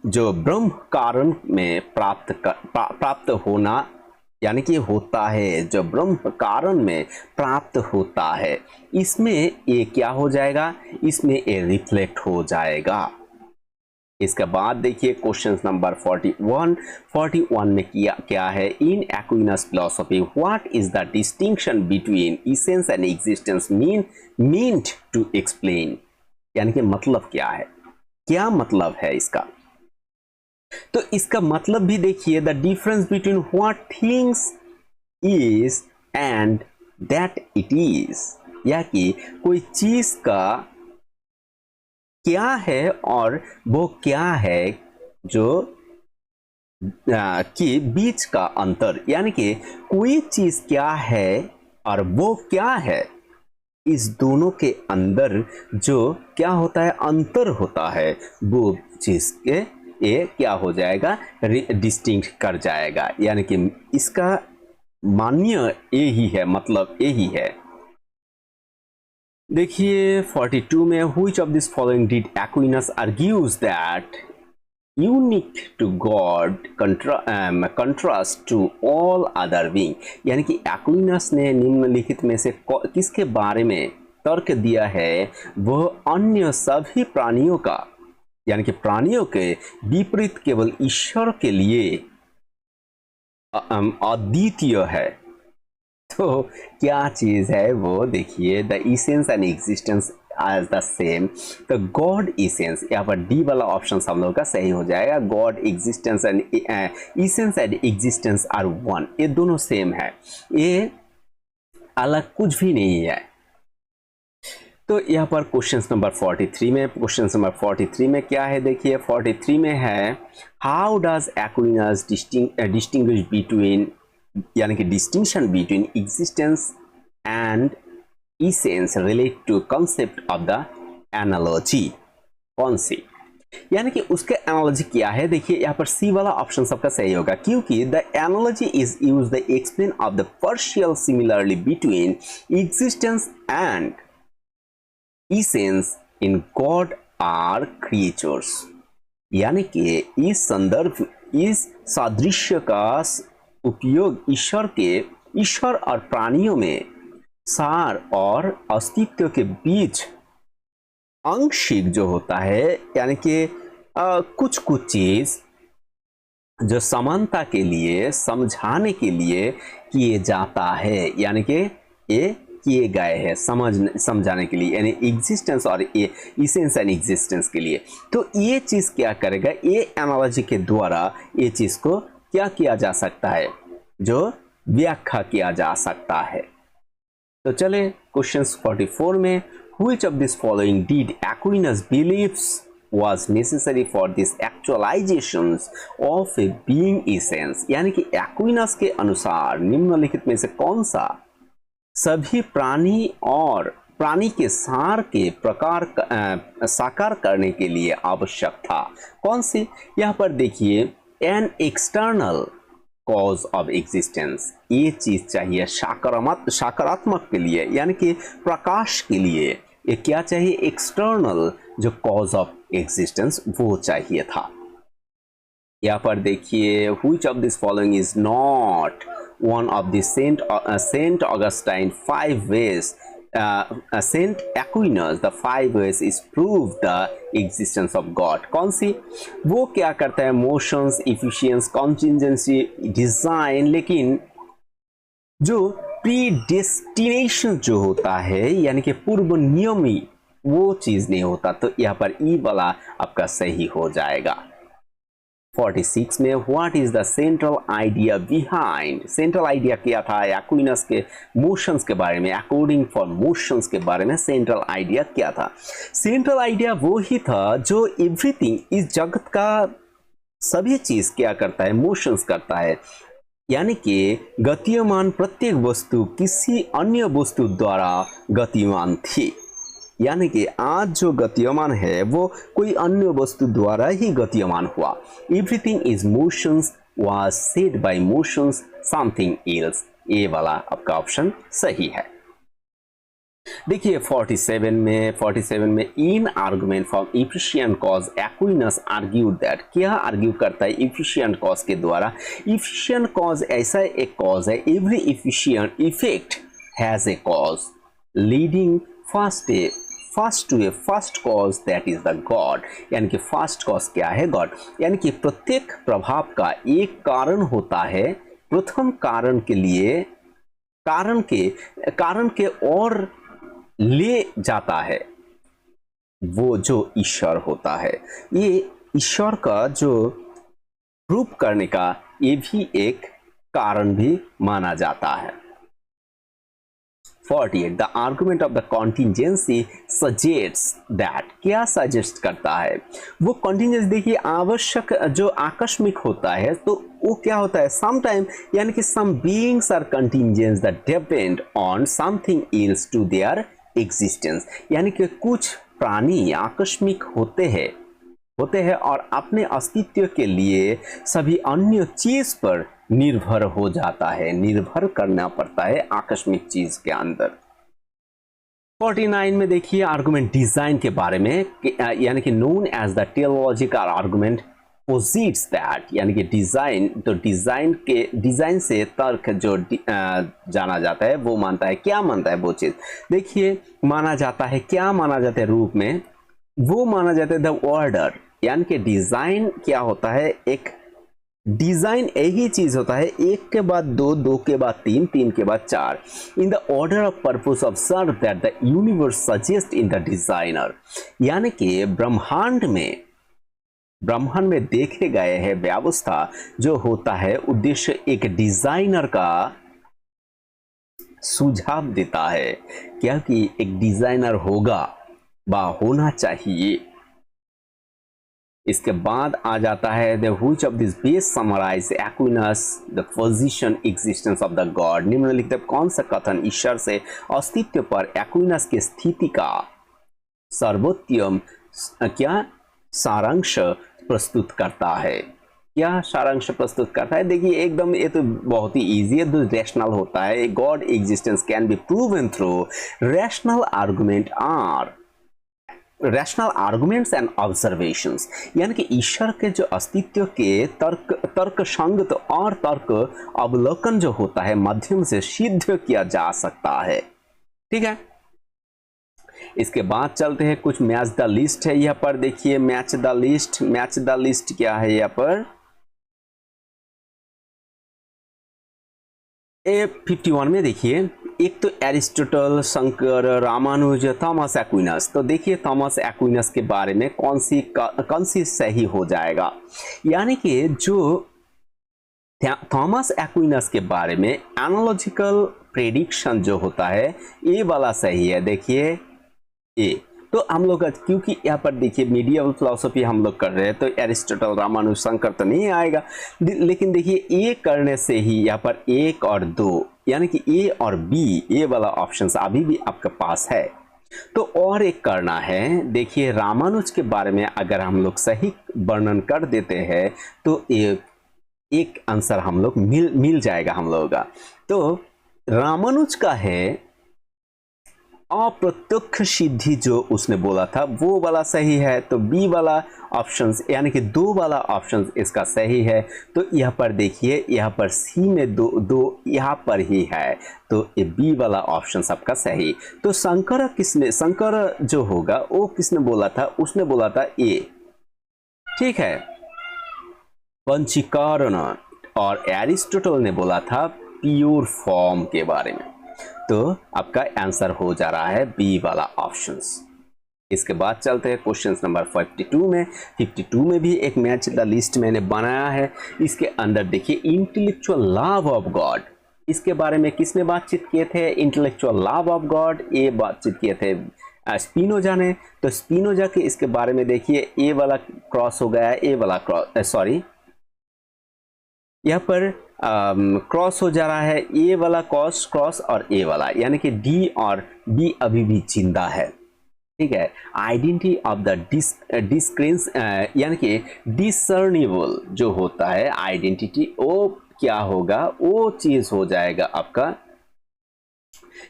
जो ब्रह्म कारण में प्राप्त होना, यानी कि होता है, जो ब्रह्म कारण में प्राप्त होता है, इसमें ये क्या हो जाएगा? इसमें ये रिफ्लेक्ट हो जाएगा। इसके बाद देखिए क्वेश्चन नंबर 41 में क्या है? In Aquinas philosophy what is the distinction between essence and existence meant to explain, यानी कि मतलब क्या है, क्या मतलब है इसका? तो इसका मतलब भी देखिए, the difference between what things is and that it is, या कि कोई चीज का क्या है और वो क्या है, जो के बीच का अंतर, यानी कि कोई चीज क्या है और वो क्या है, इस दोनों के अंदर जो क्या होता है, अंतर होता है, वो चीज के ये क्या हो जाएगा? डिस्टिंक्ट कर जाएगा। यानी कि इसका मान्य यही है, मतलब यही है। देखिए 42 में which of this following did Aquinas argues that unique to God contrast to all other being, यानी कि एक्विनस ने निम्नलिखित में से किसके बारे में तर्क दिया है? वह अन्य सभी प्राणियों का, यानी कि प्राणियों के विपरीत केवल ईश्वर के लिए अद्वितीय है। तो क्या चीज है वो? देखिए, the essence and existence as the same, तो गॉड इसेंस, यहाँ पर डी वाला ऑप्शन हम लोग का सही हो जाएगा। God existence and essence and existence are one, ये दोनों सेम है, ये अलग कुछ भी नहीं है। तो यहाँ पर क्वेश्चन नंबर 43 में क्या है? देखिए 43 में है how does Aquinas distinguish between, यानी कि distinction between existence and essence relate to concept of the analogy, कौन सी, यानी कि उसके एनालॉजी क्या है? देखिए यहाँ पर सी वाला ऑप्शन सबका सही होगा, क्योंकि the analogy is used the explain of the partial similarly between existence and essence in God are creatures, यानी कि इस सादृश्य का उपयोग ईश्वर और प्राणियों में सार और अस्तित्व के बीच आंशिक जो होता है, यानी कि कुछ कुछ चीज जो समानता के लिए समझाने के लिए किए जाता है, यानी कि ये किए गए हैं समझाने के लिए, यानी एग्जिस्टेंस और ये इसेंस एंड एग्जिस्टेंस के लिए। तो ये चीज क्या करेगा? ये एनालॉजी के द्वारा ये चीज को क्या किया जा सकता है? जो व्याख्या किया जा सकता है। तो चले क्वेश्चन 44 में which of these following did Aquinas believes was necessary for this actualizations of a being essence, यानी कि एक्विनस के अनुसार निम्नलिखित में से कौन सा सभी प्राणी के सार के प्रकार साकार करने के लिए आवश्यक था? कौन सी? यहाँ पर देखिए an external cause of existence, ये चीज चाहिए सकारात्मक के लिए, यानी कि प्रकाश के लिए ये क्या चाहिए? एक्सटर्नल जो कॉज ऑफ एग्जिस्टेंस वो चाहिए था। यहाँ पर देखिए which of this following is not one of the Saint Augustine 5 ways, Saint Aquinas the 5 ways is prove the existence of God, कौन सी? वो क्या करता है? मोशंस, इफिशियंस, कॉन्टिजेंसी, डिजाइन, लेकिन जो प्रीडेस्टिनेशन जो होता है यानी कि पूर्व नियमी वो चीज नहीं होता, तो यहाँ पर ई वाला आपका सही हो जाएगा। 46 में what is the central idea behind, central idea क्या था एक्विनस के मोशंस के बारे में, अकॉर्डिंग फॉर मोशंस के बारे में सेंट्रल आइडिया क्या था। सेंट्रल आइडिया वो ही था जो एवरीथिंग, इस जगत का सभी चीज क्या करता है, मोशंस करता है, यानी कि गतिमान प्रत्येक वस्तु किसी अन्य वस्तु द्वारा गतिमान थी, यानी कि आज जो गतिमान है वो कोई अन्य वस्तु द्वारा ही गतिमान हुआ। Everything is motions was said by motions something else, ये वाला आपका ऑप्शन सही है। देखिए 47 में in argument from efficient cause Aquinas argued that, क्या आर्ग्यू करता है इफिशिएंट कॉज के द्वारा। इफिशिएंट कॉज ऐसा एक कॉज है, every efficient effect has a cause leading first to a first cause that is the God, यानी कि फर्स्ट कॉज क्या है, गॉड, यानी कि प्रत्येक प्रभाव का एक कारण होता है, प्रथम कारण के लिए कारण के और ले जाता है वो जो ईश्वर होता है। ये ईश्वर का जो प्रूव करने का ये भी एक कारण भी माना जाता है। 48 the argument of the contingency suggests that, क्या सजेस्ट करता है वो कॉन्टिजेंसी, देखिए आवश्यक जो आकस्मिक होता है तो वो क्या होता है, समटाइम, यानी कि some beings are contingents that depend on something else to their existence, यानी कि कुछ प्राणी आकस्मिक होते हैं और अपने अस्तित्व के लिए सभी अन्य चीज पर निर्भर हो जाता है, निर्भर करना पड़ता है आकस्मिक चीज के अंदर। 49 में देखिए आर्गुमेंट डिजाइन के बारे में, यानी कि known as the teleological argument posits that, यानी कि डिजाइन, तो डिजाइन से तर्क जो जाना जाता है वो मानता है, क्या मानता है वो चीज, देखिए माना जाता है, क्या माना जाता है रूप में, वो माना जाता है द ऑर्डर, यानी कि डिजाइन क्या होता है, एक डिजाइन यही चीज होता है, एक के बाद दो, दो के बाद तीन, तीन के बाद चार, in the order of purpose observe that the universe suggest in the designer, यानी कि ब्रह्मांड में देखे गए हैं व्यवस्था जो होता है, उद्देश्य एक डिजाइनर का सुझाव देता है, क्या कि एक डिजाइनर होना चाहिए। इसके बाद आ जाता है the which of this best summarize Aquinas the position existence of the God, निम्नलिखित कौन सा कथन ईश्वर से अस्तित्व पर एक्विनस की स्थिति का सर्वोत्तम क्या सारांश प्रस्तुत करता है, क्या सारांश प्रस्तुत करता है। देखिए एकदम ये तो बहुत ही इजी है, जो रैशनल होता है, God existence can be proven through rational arguments and observations, यानी कि ईश्वर के जो अस्तित्व के तर्क संगत और तर्क अवलोकन जो होता है माध्यम से सिद्ध किया जा सकता है। ठीक है, इसके बाद चलते हैं कुछ मैच द लिस्ट है यहाँ पर, देखिए मैच द लिस्ट क्या है यहाँ पर, 51 में देखिए एक तो एरिस्टोटल, शंकर, रामानुज, थॉमस एक्विनस, तो देखिए थॉमस एक्विनस के बारे में कौन सी सही हो जाएगा, यानी कि जो थॉमस एक्विनस के बारे में एनालॉजिकल प्रेडिक्शन जो होता है ये वाला सही है। देखिए ए, तो हम लोग क्योंकि यहाँ पर देखिए मीडिएवल फिलॉसफी हम लोग कर रहे हैं तो एरिस्टोटल, रामानुज, शंकर तो नहीं आएगा, लेकिन देखिए ए करने से ही यहाँ पर 1 और 2 यानी कि ए और बी ये वाला ऑप्शन अभी भी आपके पास है। तो और एक करना है, देखिए रामानुज के बारे में अगर हम लोग सही वर्णन कर देते हैं तो एक आंसर हम लोग मिल जाएगा हम लोगों का। तो रामानुज का है अप्रत्यक्ष सिद्धि जो उसने बोला था वो वाला सही है, तो बी वाला ऑप्शन यानी कि 2 वाला ऑप्शन इसका सही है। तो यहाँ पर देखिए यहाँ पर सी में दो यहाँ पर ही है, तो ये बी वाला ऑप्शन सबका सही। तो शंकर जो होगा वो किसने बोला था, उसने बोला था ए, ठीक है, पंचीकरण, और एरिस्टोटल ने बोला था प्योर फॉर्म के बारे में। तो आपका आंसर हो जा रहा है बी वाला ऑप्शंस। इसके बाद चलते हैं क्वेश्चन नंबर 52 में। 52 में भी एक मैच द लिस्ट मैंने बनाया है। इसके अंदर देखिए इंटेलेक्चुअल लव ऑफ गॉड, इसके बारे में किसने बातचीत किए थे? इंटेलेक्चुअल लव ऑफ गॉड ये बातचीत किए थे स्पिनोजा ने। तो स्पिनोजा के इसके बारे में देखिए, ए वाला क्रॉस हो गया है, ए वाला क्रॉस, सॉरी यहाँ पर क्रॉस हो जा रहा है, ए वाला क्रॉस और ए वाला, यानी कि डी और बी अभी भी जिंदा है। ठीक है, आइडेंटिटी ऑफ द डिस्क्रेंस यानी कि डिसर्नेबल जो होता है आइडेंटिटी, वो क्या होगा? वो चीज हो जाएगा आपका,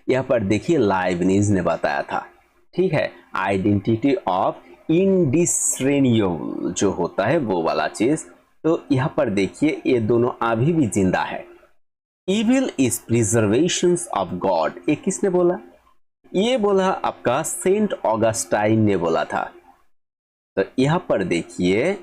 यहाँ पर देखिए लाइबनिज ने बताया था। ठीक है, आइडेंटिटी ऑफ इनडिसर्नेबल जो होता है वो वाला चीज। तो यहाँ पर देखिए ये दोनों अभी भी जिंदा है। इविल इज प्रिजर्वेशंस ऑफ गॉड, ये किसने बोला? ये बोला आपका सेंट ऑगस्टाइन ने बोला था। तो यहाँ पर देखिए,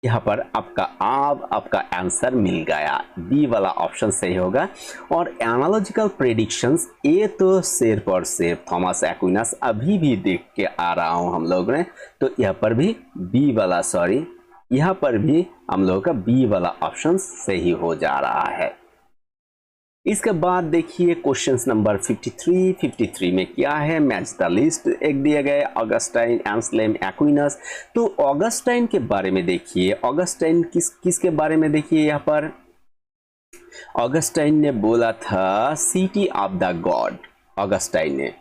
यहाँ पर आपका आंसर मिल गया, बी वाला ऑप्शन सही होगा। और एनालॉजिकल प्रेडिक्शंस, ये तो सिर्फ और सिर्फ थॉमस एक्विनस अभी भी देख के आ रहा हूं हम लोग ने। तो यहाँ पर भी बी वाला, सॉरी यहाँ पर भी हम लोगों का बी वाला ऑप्शन सही हो जा रहा है। इसके बाद देखिए क्वेश्चन नंबर 53 में क्या है? मैच द लिस्ट एक दिया गया, ऑगस्टाइन, एंसलेम, एक्विनस। तो ऑगस्टाइन के बारे में देखिए, ऑगस्टाइन किसके बारे में देखिए, यहाँ पर ऑगस्टाइन ने बोला था city of the God, Augustine ने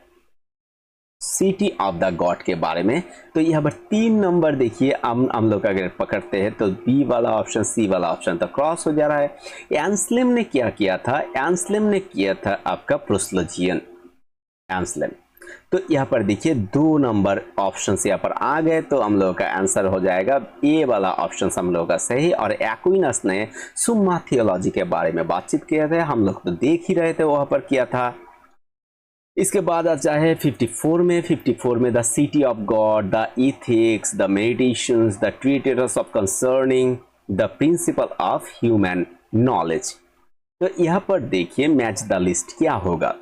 सिटी ऑफ द गॉड के बारे में। तो यहाँ पर 3 नंबर देखिए, हम लोग अगर पकड़ते हैं तो बी वाला ऑप्शन, सी वाला ऑप्शन तो क्रॉस हो जा रहा है। एंसलेम ने क्या किया था? एंसलेम ने किया था आपका प्रोस्लोजियन, एंसलेम। तो यहाँ पर देखिए 2 नंबर ऑप्शन यहाँ पर आ गए, तो हम लोग का आंसर हो जाएगा ए वाला ऑप्शन हम लोग का सही। और एक्विनस ने सुम्मा थियोलॉजी के बारे में बातचीत किया था, हम लोग तो देख ही रहे थे वहां पर किया था। इसके बाद आ जाए 54 में the city of God, the ethics, the meditations, the treatise of concerning the principle of human knowledge. तो यहाँ पर देखिए मैच द लिस्ट क्या होगा।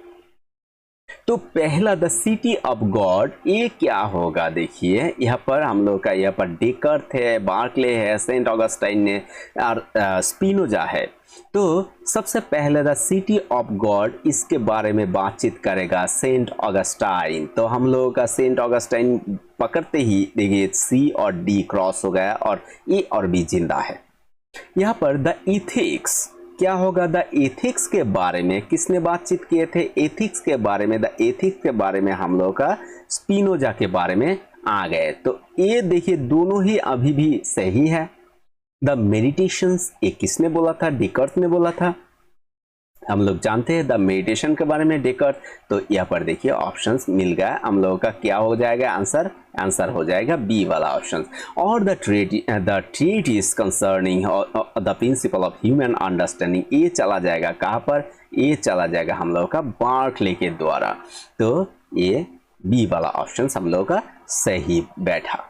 तो पहला द सिटी ऑफ गॉड, ये क्या होगा? देखिए यहाँ पर हम लोग का, यहाँ पर डेकर्थ है, बार्कले है, सेंट ऑगस्टाइन ने और स्पिनोजा है। तो सबसे पहले द सिटी ऑफ गॉड, इसके बारे में बातचीत करेगा सेंट ऑगस्टाइन। तो हम लोगों का सेंट ऑगस्टाइन पकड़ते ही देखिए सी और डी क्रॉस हो गया और ए और बी जिंदा है। यहाँ पर द इथिक्स क्या होगा? द एथिक्स के बारे में किसने बातचीत किए थे? एथिक्स के बारे में, द एथिक्स के बारे में हम लोग का स्पिनोजा के बारे में आ गए। तो ये देखिए दोनों ही अभी भी सही है। द मेडिटेशंस, ये किसने बोला था? डेकर्थ ने बोला था। हम लोग जानते हैं द मेडिटेशन के बारे में डेकर्थ। तो यहाँ पर देखिए ऑप्शंस मिल गया, हम लोगों का क्या हो जाएगा आंसर हो जाएगा बी वाला ऑप्शन। और the treatise concerning the principle of human understanding, ये चला जाएगा कहाँ पर? ये चला जाएगा हम लोगों का बार्कले के द्वारा। तो ये बी वाला ऑप्शन हम लोगों का सही बैठा।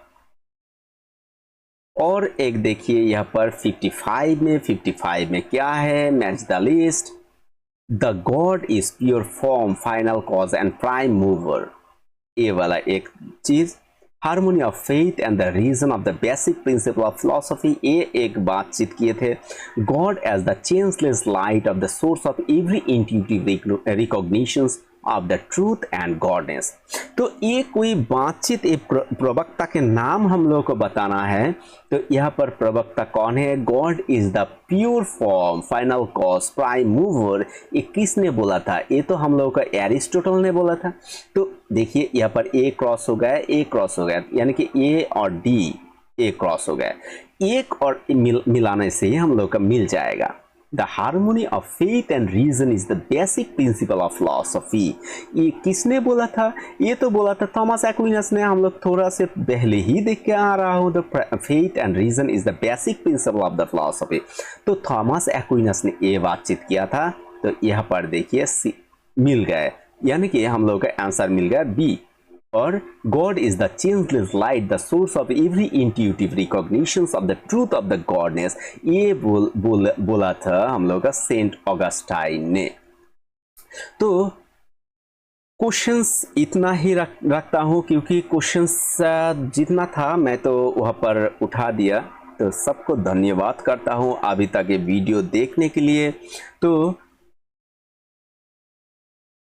और एक देखिए यहाँ पर 55 में क्या है? Match the list, the God is pure form, final cause and prime mover. ये वाला एक चीज, harmony of faith and the reason of the basic principle of philosophy, ये एक बातचीत किए थे। God as the changeless light of the source of every intuitive recognitions of the truth and goodness. तो ये कोई बातचीत, एक प्रवक्ता के नाम हम लोग को बताना है। तो यहाँ पर प्रवक्ता कौन है? God is the pure form, final cause, prime mover. ये किसने बोला था? ये तो हम लोग का एरिस्टोटल ने बोला था। तो देखिए यहाँ पर ए क्रॉस हो गया, ए क्रॉस हो गया, यानी कि ए और डी ए क्रॉस हो गया। एक और मिलाने से ही हम लोग का मिल जाएगा। The harmony of faith and reason is the basic principle of philosophy। ये किसने बोला था? ये तो बोला था थॉमस एक्विनस ने। हम लोग थोड़ा से पहले ही देख के आ रहा हूँ, the faith and reason is the basic principle of the philosophy। तो थॉमस एक्विनस ने ये बातचीत किया था। तो यहाँ पर देखिए मिल गए, यानी कि हम लोग का आंसर मिल गया बी। और God is the changeless light, the source of every intuitive recognitions of the truth of the goodness. ये बोला था हम लोग का सेंट ऑगस्टाइन ने। तो क्वेश्चंस इतना ही रखता हूँ, क्योंकि क्वेश्चंस जितना था मैं तो वहाँ पर उठा दिया। तो सबको धन्यवाद करता हूँ अभी तक ये वीडियो देखने के लिए। तो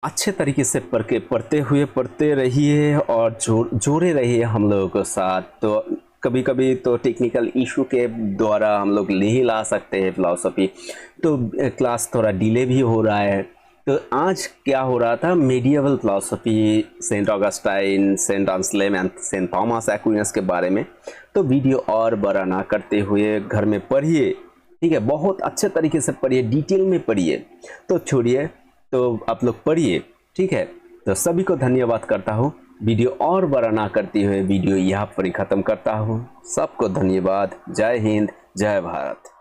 अच्छे तरीके से पढ़ते रहिए और जोड़े रहिए हम लोगों के साथ। तो कभी कभी तो टेक्निकल इशू के द्वारा हम लोग नहीं ला सकते हैं फिलॉसफी, तो क्लास थोड़ा डिले भी हो रहा है। तो आज क्या हो रहा था, medieval philosophy, Saint Augustine, Saint Anselm and Saint Thomas Aquinas के बारे में। तो वीडियो और बड़ा ना करते हुए घर में पढ़िए, ठीक है, बहुत अच्छे तरीके से पढ़िए, डिटेल में पढ़िए। तो छोड़िए, तो आप लोग पढ़िए, ठीक है। तो सभी को धन्यवाद करता हूँ। वीडियो और बड़ा ना करते हुए वीडियो यहाँ पर ही ख़त्म करता हूँ। सबको धन्यवाद। जय हिंद, जय भारत।